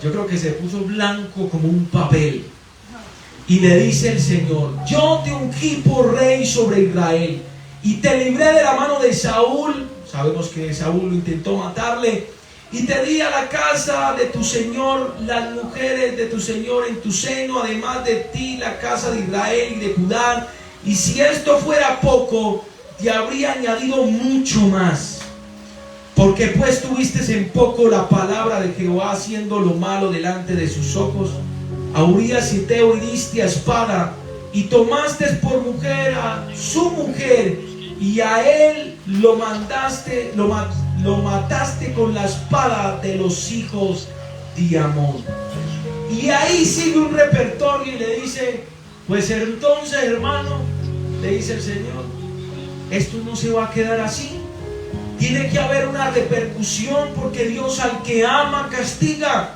Yo creo que se puso blanco como un papel. Y le dice el Señor, yo te ungí por rey sobre Israel y te libré de la mano de Saúl. Sabemos que Saúl lo intentó matarle. Y te di a la casa de tu Señor, las mujeres de tu Señor en tu seno, además de ti la casa de Israel y de Judá. Y si esto fuera poco, te habría añadido mucho más. Porque pues tuviste en poco la palabra de Jehová, haciendo lo malo delante de sus ojos. A Urías Hiteo diste a espada y tomaste por mujer a su mujer, y a él lo mataste con la espada de los hijos de Amón. Y ahí sigue un repertorio y le dice, pues entonces, hermano, le dice el Señor, esto no se va a quedar así. Tiene que haber una repercusión, porque Dios al que ama castiga.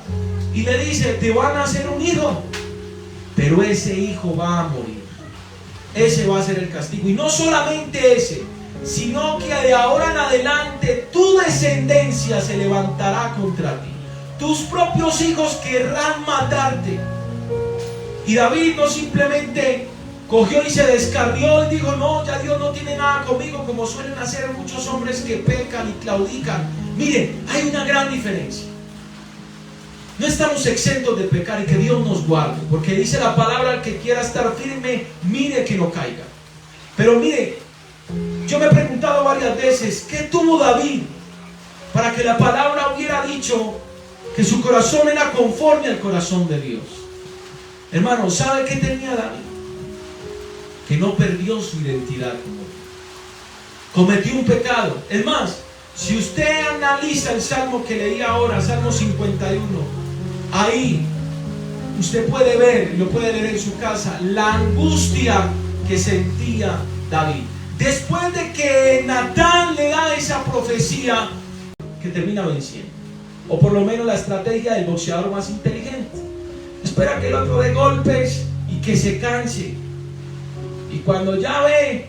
Y le dice, te van a hacer un hijo, pero ese hijo va a morir. Ese va a ser el castigo. Y no solamente ese, sino que de ahora en adelante tu descendencia se levantará contra ti. Tus propios hijos querrán matarte. Y David no simplemente cogió y se descarrió y dijo, no, ya Dios no tiene nada conmigo, como suelen hacer muchos hombres que pecan y claudican. Miren, hay una gran diferencia. No estamos exentos de pecar y que Dios nos guarde, porque dice la palabra, el que quiera estar firme, mire que no caiga. Pero mire, yo me he preguntado varias veces, ¿qué tuvo David para que la palabra hubiera dicho que su corazón era conforme al corazón de Dios? Hermano, ¿sabe qué tenía David? Que no perdió su identidad como Dios. Cometió un pecado. Es más, si usted analiza el salmo que leí ahora, Salmo 51, ahí usted puede ver, lo puede leer en su casa, la angustia que sentía David. Después de que Natán le da esa profecía, que termina venciendo. O por lo menos la estrategia del boxeador más inteligente. Espera que el otro dé golpes y que se canse. Y cuando ya ve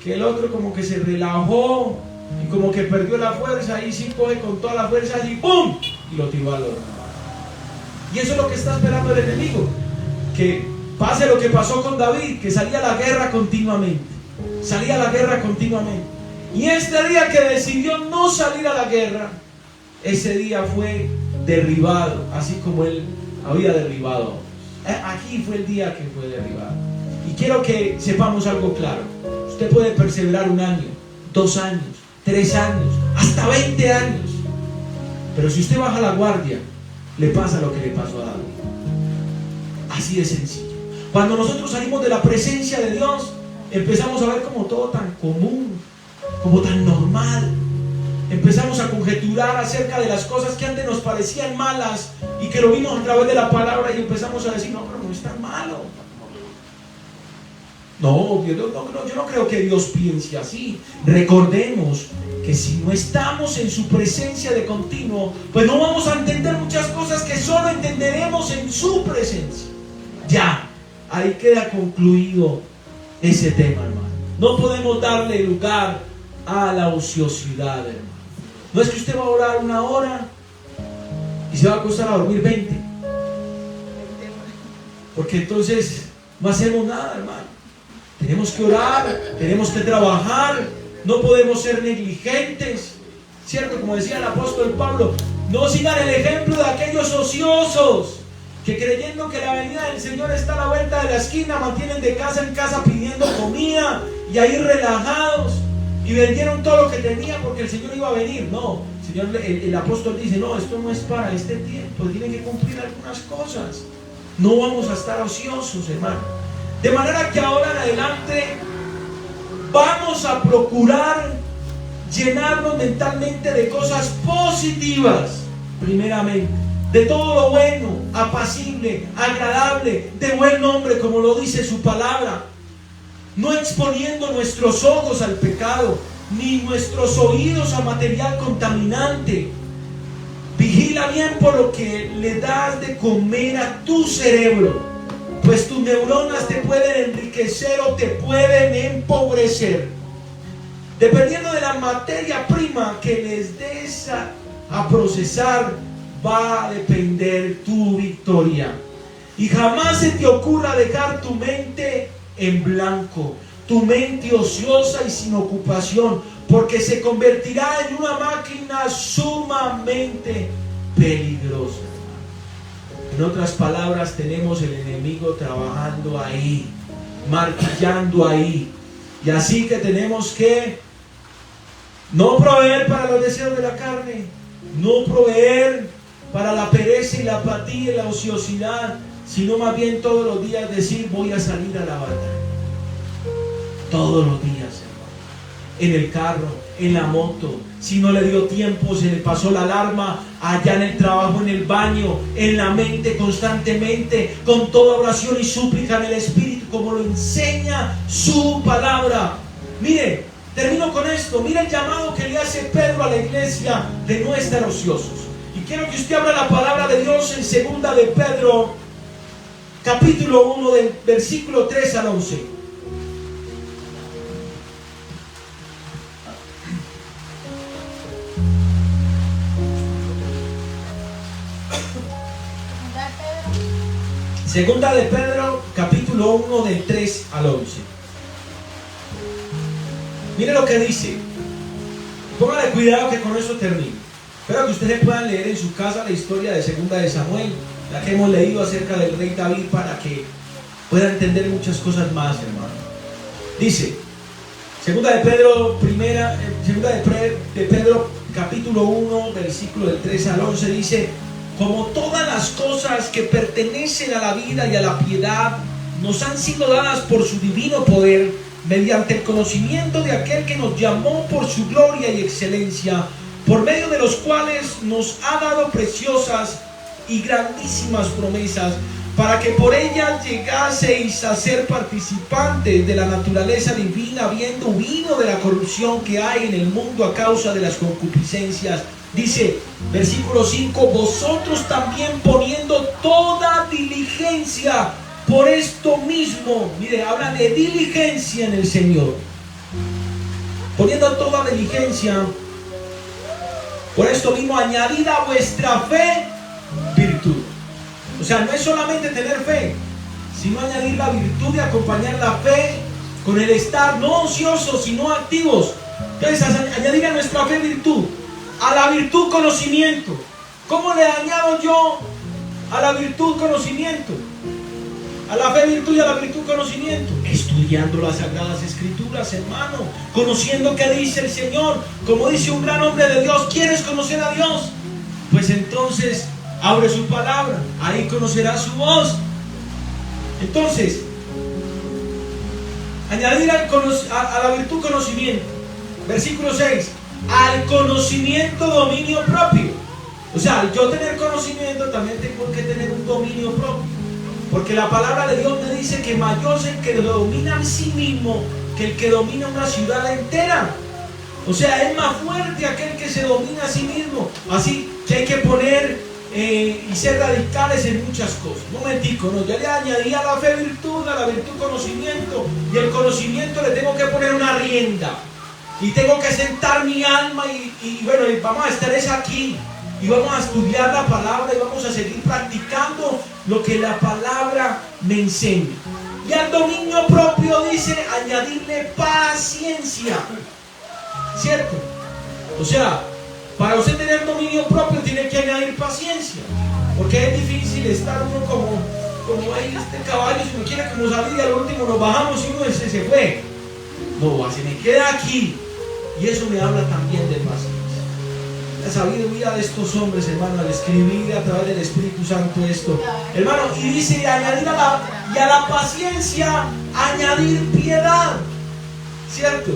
que el otro como que se relajó y como que perdió la fuerza, ahí sí coge con toda la fuerza y ¡pum! Y lo tiró al horno. Y eso es lo que está esperando el enemigo, que pase lo que pasó con David, que salía a la guerra continuamente, y este día que decidió no salir a la guerra, ese día fue derribado, así como él había derribado. Aquí fue el día que fue derribado. Y quiero que sepamos algo claro. Usted puede perseverar 1 año, 2 años, 3 años, hasta 20 años, pero si usted baja la guardia, le pasa lo que le pasó a David. Así de sencillo. Cuando nosotros salimos de la presencia de Dios, empezamos a ver como todo tan común, como tan normal. Empezamos a conjeturar acerca de las cosas que antes nos parecían malas y que lo vimos a través de la palabra, y empezamos a decir, no, pero no es tan malo. No, yo no creo que Dios piense así. Recordemos que si no estamos en su presencia de continuo, pues no vamos a entender muchas cosas que solo entenderemos en su presencia. Ya, ahí queda concluido ese tema, hermano. No podemos darle lugar a la ociosidad, hermano. No es que usted va a orar 1 hora y se va a acostar a dormir 20, porque entonces no hacemos nada, hermano. Tenemos que orar, tenemos que trabajar, no podemos ser negligentes, ¿cierto? Como decía el apóstol Pablo, no sigan el ejemplo de aquellos ociosos que, creyendo que la venida del Señor está a la vuelta de la esquina, mantienen de casa en casa pidiendo comida y ahí relajados, y vendieron todo lo que tenían porque el Señor iba a venir. No, el apóstol dice, no, esto no es para este tiempo, tienen que cumplir algunas cosas. No vamos a estar ociosos, hermano. De manera que ahora en adelante vamos a procurar llenarnos mentalmente de cosas positivas, primeramente, de todo lo bueno, apacible, agradable, de buen nombre, como lo dice su palabra, no exponiendo nuestros ojos al pecado, ni nuestros oídos a material contaminante. Vigila bien por lo que le das de comer a tu cerebro, pues tus neuronas te pueden enriquecer o te pueden empobrecer. Dependiendo de la materia prima que les des a procesar, va a depender tu victoria. Y jamás se te ocurra dejar tu mente en blanco, tu mente ociosa y sin ocupación, porque se convertirá en una máquina sumamente peligrosa. En otras palabras, tenemos el enemigo trabajando ahí, martillando ahí. Y así que tenemos que no proveer para los deseos de la carne, no proveer para la pereza y la apatía y la ociosidad, sino más bien todos los días decir: voy a salir a la batalla. Todos los días, hermano. En el carro, en la moto. Si no le dio tiempo, se le pasó la alarma, allá en el trabajo, en el baño, en la mente constantemente, con toda oración y súplica en el Espíritu, como lo enseña su palabra. Mire, termino con esto. Mire el llamado que le hace Pedro a la iglesia de no estar ociosos. Y quiero que usted abra la palabra de Dios en segunda de Pedro, capítulo 1, del versículo 3 al 11. Segunda de Pedro, capítulo 1, del 3 al 11. Mire lo que dice. Póngale cuidado que con eso termino. Espero que ustedes puedan leer en su casa la historia de segunda de Samuel, la que hemos leído acerca del rey David, para que puedan entender muchas cosas más, hermano. Dice, segunda de Pedro, capítulo 1, versículo del 3 al 11, dice: como todas las cosas que pertenecen a la vida y a la piedad nos han sido dadas por su divino poder, mediante el conocimiento de aquel que nos llamó por su gloria y excelencia, por medio de los cuales nos ha dado preciosas y grandísimas promesas, para que por ellas llegaseis a ser participantes de la naturaleza divina, habiendo huido de la corrupción que hay en el mundo a causa de las concupiscencias. Dice, versículo 5, vosotros también poniendo toda diligencia por esto mismo. Mire, habla de diligencia en el Señor. Poniendo toda diligencia por esto mismo, añadid a vuestra fe virtud. O sea, no es solamente tener fe, sino añadir la virtud y acompañar la fe con el estar no ociosos, sino activos. Entonces, añadir a nuestra fe virtud. A la virtud conocimiento. ¿Cómo le añado yo a la virtud conocimiento? A la fe virtud y a la virtud conocimiento. Estudiando las Sagradas Escrituras, hermano. Conociendo qué dice el Señor. Como dice un gran hombre de Dios, ¿quieres conocer a Dios? Pues entonces abre su palabra. Ahí conocerás su voz. Entonces, añadir a la virtud conocimiento. Versículo 6. Al conocimiento dominio propio. O sea, al yo tener conocimiento también tengo que tener un dominio propio, porque la palabra de Dios me dice que mayor es el que lo domina a sí mismo que el que domina una ciudad entera. O sea, es más fuerte aquel que se domina a sí mismo. Así que hay que poner y ser radicales en muchas cosas. Un momentico, no, yo le añadí a la fe virtud, a la virtud conocimiento, y el conocimiento le tengo que poner una rienda. Y tengo que sentar mi alma y bueno, y vamos a estar aquí y vamos a estudiar la palabra y vamos a seguir practicando lo que la palabra me enseña. Y al dominio propio dice añadirle paciencia, ¿cierto? O sea, para usted tener dominio propio tiene que añadir paciencia, porque es difícil estar uno como ahí este caballo, si uno quiere como salir y al último nos bajamos y uno se fue. No, se me queda aquí. Y eso me habla también de paciencia. la sabiduría de estos hombres, hermano, al escribir a través del Espíritu Santo esto, hermano, y dice, añadir a la paciencia, añadir piedad, ¿cierto?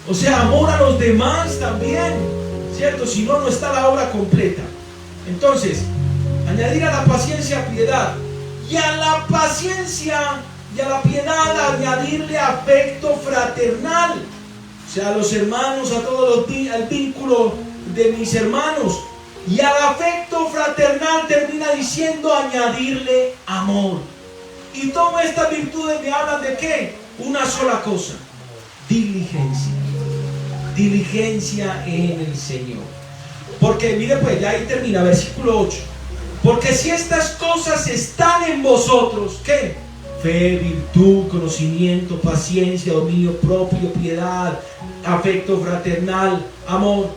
O sea, amor a los demás también, ¿cierto? Si no, no está la obra completa. Entonces, añadir a la paciencia piedad, y a la paciencia y a la piedad añadirle afecto fraternal. O sea, a los hermanos, a todos el vínculo de mis hermanos. Y al afecto fraternal termina diciendo añadirle amor. Y todas estas virtudes me hablan de ¿qué? Una sola cosa: diligencia. Diligencia en el Señor. Porque mire pues, ya ahí termina, versículo 8. Porque si estas cosas están en vosotros, ¿qué? Fe, virtud, conocimiento, paciencia, dominio propio, piedad, afecto fraternal, amor.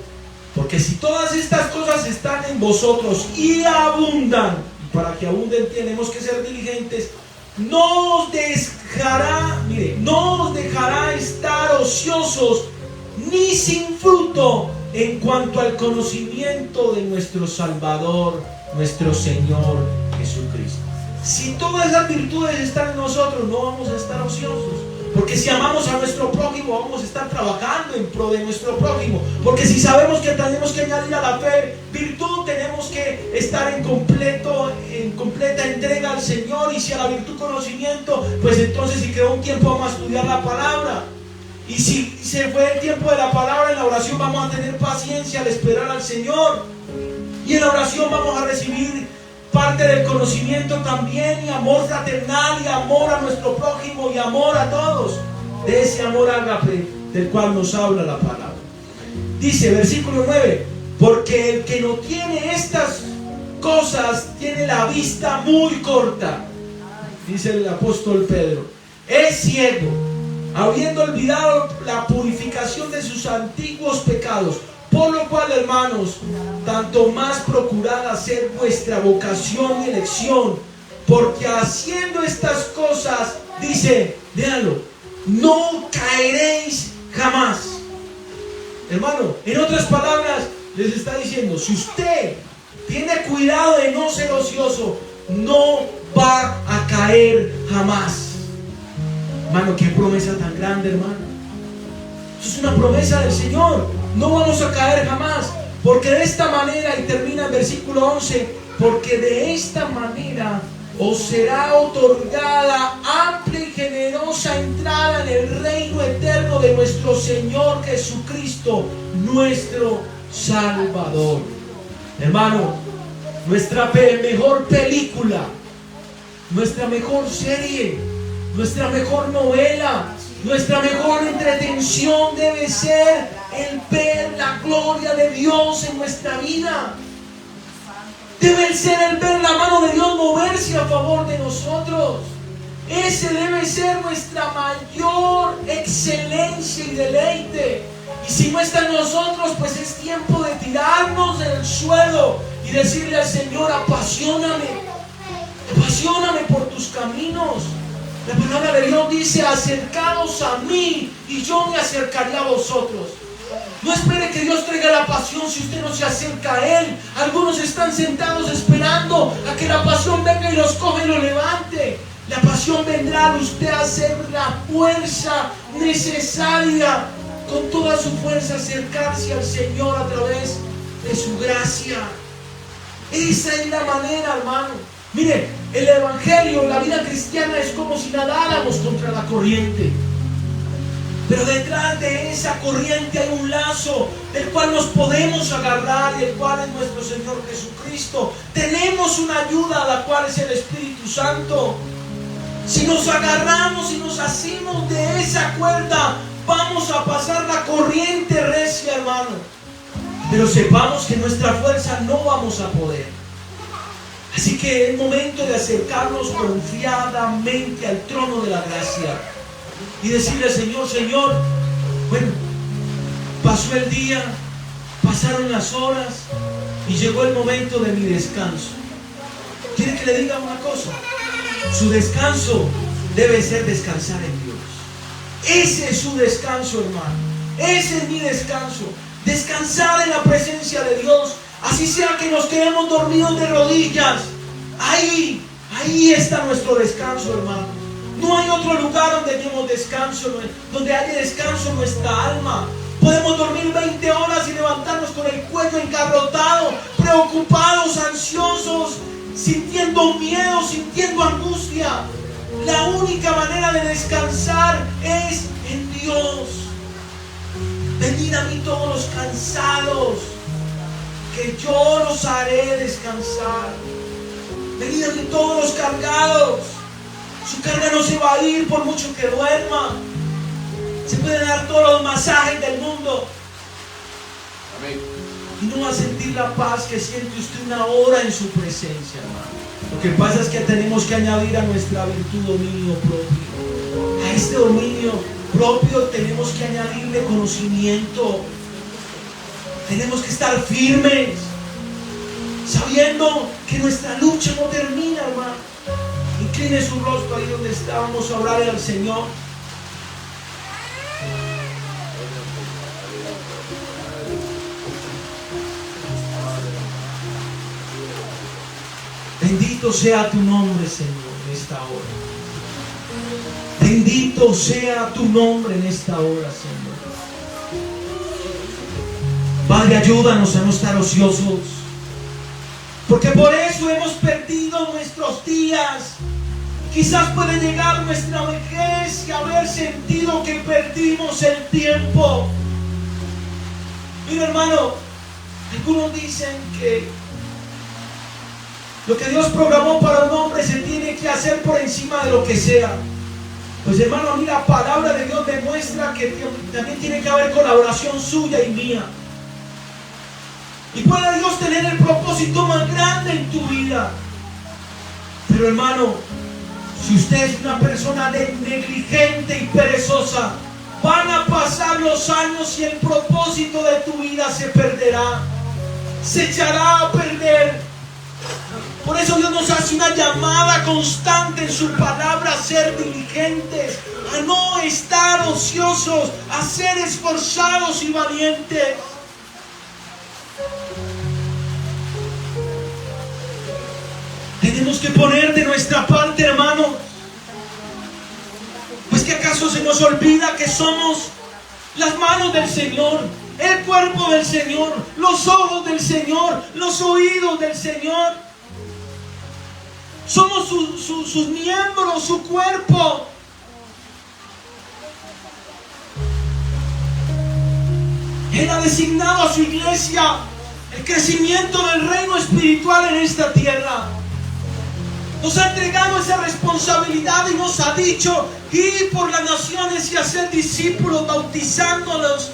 Porque si todas estas cosas están en vosotros y abundan, y para que abunden tenemos que ser diligentes, no os dejará, mire, no os dejará estar ociosos ni sin fruto en cuanto al conocimiento de nuestro Salvador, nuestro Señor Jesucristo. Si todas esas virtudes están en nosotros, no vamos a estar ociosos. Porque si amamos a nuestro prójimo, vamos a estar trabajando en pro de nuestro prójimo. Porque si sabemos que tenemos que añadir a la fe virtud, tenemos que estar en completa entrega al Señor. Y si a la virtud conocimiento, pues entonces si quedó un tiempo vamos a estudiar la palabra. Y si se fue el tiempo de la palabra, en la oración vamos a tener paciencia al esperar al Señor. Y en la oración vamos a recibir parte del conocimiento también, y amor fraternal, y amor a nuestro prójimo, y amor a todos, de ese amor ágape del cual nos habla la palabra. Dice, versículo 9, porque el que no tiene estas cosas tiene la vista muy corta, dice el apóstol Pedro, es ciego, habiendo olvidado la purificación de sus antiguos pecados. Por lo cual, hermanos, tanto más procurad hacer vuestra vocación y elección, porque haciendo estas cosas, dice, léalo, no caeréis jamás. Hermano, en otras palabras, les está diciendo, si usted tiene cuidado de no ser ocioso, no va a caer jamás. Hermano, qué promesa tan grande, hermano. Eso es una promesa del Señor. No vamos a caer jamás, porque de esta manera, y termina el versículo 11, porque de esta manera os será otorgada amplia y generosa entrada en el reino eterno de nuestro Señor Jesucristo, nuestro Salvador. Hermano, nuestra mejor película, nuestra mejor serie, nuestra mejor novela, nuestra mejor entretención debe ser el ver la gloria de Dios en nuestra vida. Debe ser el ver la mano de Dios moverse a favor de nosotros. Ese debe ser nuestra mayor excelencia y deleite. Y si no está en nosotros, pues es tiempo de tirarnos del suelo y decirle al Señor, apasioname por tus caminos. La palabra de Dios dice, acercaos a mí y yo me acercaré a vosotros. No espere que Dios traiga la pasión si usted no se acerca a Él. Algunos están sentados esperando a que la pasión venga y los coge y los levante. La pasión vendrá al usted hacer la fuerza necesaria, con toda su fuerza acercarse al Señor a través de su gracia. Esa es la manera, hermano. Mire, el evangelio, la vida cristiana es como si nadáramos contra la corriente. Pero detrás de esa corriente hay un lazo del cual nos podemos agarrar, y el cual es nuestro Señor Jesucristo. Tenemos una ayuda, la cual es el Espíritu Santo. Si nos agarramos y nos asimos de esa cuerda, vamos a pasar la corriente recia, hermano. Pero sepamos que nuestra fuerza no vamos a poder. Así que es momento de acercarnos confiadamente al trono de la gracia y decirle al Señor, Señor, bueno, pasó el día, pasaron las horas y llegó el momento de mi descanso. ¿Quiere que le diga una cosa? Su descanso debe ser descansar en Dios. Ese es su descanso, hermano. Ese es mi descanso. Descansar en la presencia de Dios. Así sea que nos quedemos dormidos de rodillas, ahí está nuestro descanso, hermano. No hay otro lugar donde tenemos descanso, donde haya descanso en nuestra alma. Podemos dormir 20 horas y levantarnos con el cuello engarrotado, preocupados, ansiosos, sintiendo miedo, sintiendo angustia. La única manera de descansar es en Dios. Venid a mí todos los cansados, que yo los haré descansar. Venid a mí todos los cargados. Su carga no se va a ir por mucho que duerma. Se pueden dar todos los masajes del mundo. Amén. Y no va a sentir la paz que siente usted una hora en su presencia, hermano. Lo que pasa es que tenemos que añadir a nuestra virtud dominio propio. A este dominio propio tenemos que añadirle conocimiento. Tenemos que estar firmes, sabiendo que nuestra lucha no termina, hermano. Incline su rostro ahí donde está. Vamos a orar al Señor. Bendito sea tu nombre, Señor, en esta hora. Bendito sea tu nombre en esta hora, Señor. Padre, ayúdanos a no estar ociosos, porque por eso hemos perdido nuestros días. Quizás puede llegar nuestra vejez y haber sentido que perdimos el tiempo. Mira, hermano, algunos dicen que lo que Dios programó para un hombre se tiene que hacer por encima de lo que sea. Pues, hermano, a mí la palabra de Dios demuestra que también tiene que haber colaboración suya y mía. Y puede Dios tener el propósito más grande en tu vida. Pero, hermano, si usted es una persona negligente y perezosa, van a pasar los años y el propósito de tu vida se perderá, se echará a perder. Por eso Dios nos hace una llamada constante en su palabra a ser diligentes, a no estar ociosos, a ser esforzados y valientes. Tenemos que poner de nuestra parte, hermano. Pues que acaso se nos olvida que somos las manos del Señor, el cuerpo del Señor, los ojos del Señor, los oídos del Señor. Somos sus miembros, su cuerpo. Él ha designado a su iglesia el crecimiento del reino espiritual en esta tierra. Nos ha entregado esa responsabilidad y nos ha dicho: ir por las naciones y hacer discípulos, bautizándolos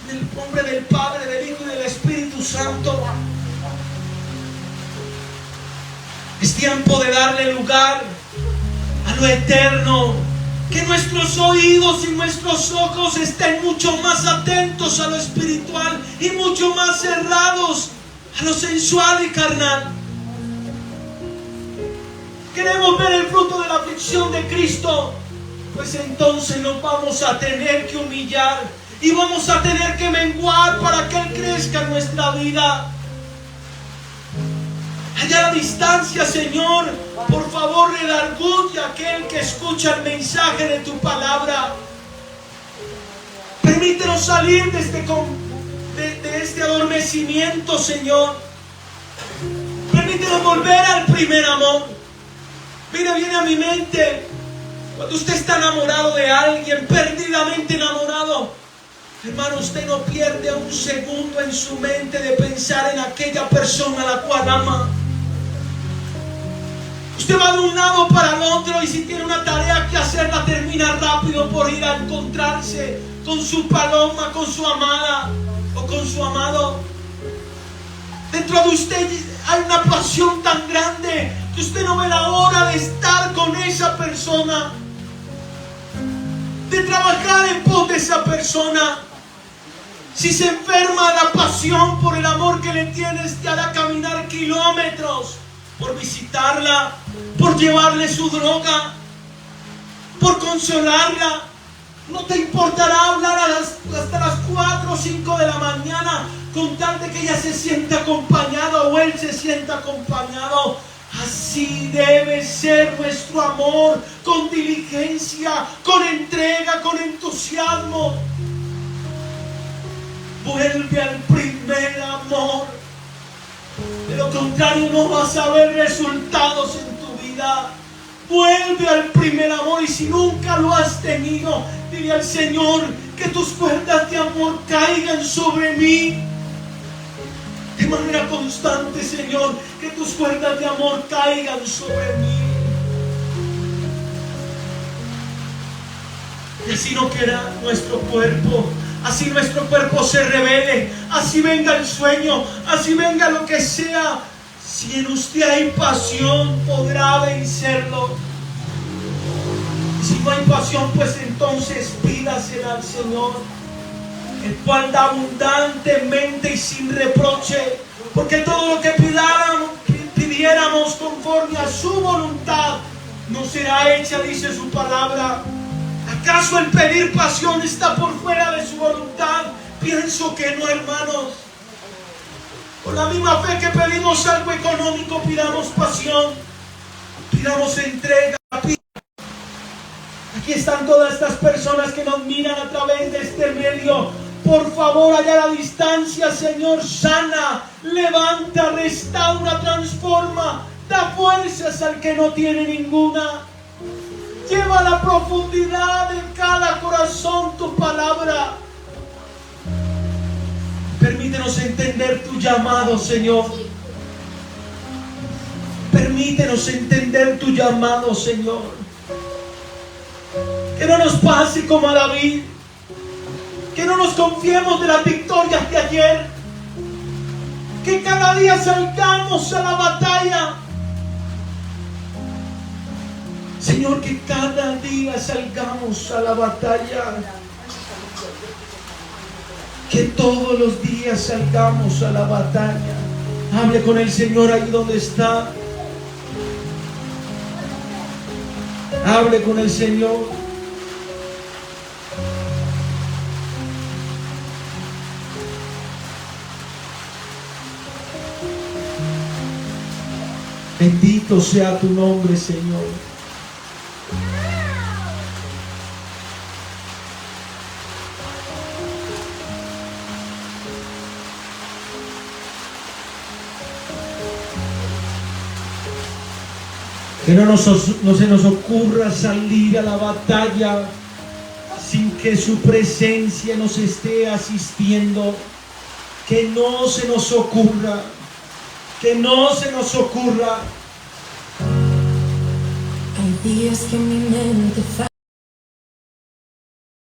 en el nombre del Padre, del Hijo y del Espíritu Santo. Es tiempo de darle lugar a lo eterno. Que nuestros oídos y nuestros ojos estén mucho más atentos a lo espiritual y mucho más cerrados a lo sensual y carnal. Queremos ver el fruto de la aflicción de Cristo, pues entonces nos vamos a tener que humillar y vamos a tener que menguar para que Él crezca en nuestra vida. Allá a la distancia, Señor, por favor, redarguye a aquel que escucha el mensaje de tu palabra. Permítenos salir de este adormecimiento, Señor. Permítenos volver al primer amor. Mira, viene a mi mente cuando usted está enamorado de alguien, perdidamente enamorado. Hermano, usted no pierde un segundo en su mente de pensar en aquella persona a la cual ama. Usted va de un lado para el otro y si tiene una tarea que hacer, la termina rápido por ir a encontrarse con su paloma, con su amada o con su amado. Dentro de usted hay una pasión tan grande que usted no ve la hora de estar con esa persona, de trabajar en pos de esa persona. Si se enferma la pasión por el amor que le tienes, te hará caminar kilómetros por visitarla, por llevarle su droga, por consolarla. No te importará hablar hasta las 4 o 5 de la mañana con tal de que ella se sienta acompañada o él se sienta acompañado. Así debe ser nuestro amor, con diligencia, con entrega, con entusiasmo. Vuelve al primer amor. De lo contrario no vas a ver resultados en tu vida. Vuelve al primer amor, y si nunca lo has tenido, dile al Señor que tus cuerdas de amor caigan sobre mí. De manera constante, Señor, que tus cuerdas de amor caigan sobre mí. Y así no queda nuestro cuerpo. Así nuestro cuerpo se revele. Así venga el sueño. Así venga lo que sea. Si en usted hay pasión, podrá vencerlo. Y si no hay pasión, pues entonces pídasela al Señor, el cual da abundantemente y sin reproche, porque todo lo que pidiéramos conforme a su voluntad nos será hecha, dice su palabra. ¿Acaso el pedir pasión está por fuera de su voluntad? Pienso que no, hermanos. Con la misma fe que pedimos algo económico, pidamos pasión, pidamos entrega. Aquí están todas estas personas que nos miran a través de este medio. Por favor, allá a la distancia, Señor, sana, levanta, restaura, transforma, da fuerzas al que no tiene ninguna. Lleva a la profundidad de cada corazón tu palabra. Permítenos entender tu llamado, Señor. Permítenos entender tu llamado, Señor. Que no nos pase como a David. Que no nos confiemos de las victorias de ayer. Que cada día salgamos a la batalla. Señor, que cada día salgamos a la batalla. Que todos los días salgamos a la batalla. Hable con el Señor ahí donde está. Hable con el Señor. Bendito sea tu nombre, Señor. Que no se nos ocurra salir a la batalla sin que su presencia nos esté asistiendo. Que no se nos ocurra. Que no se nos ocurra. Hay días que mi mente falla.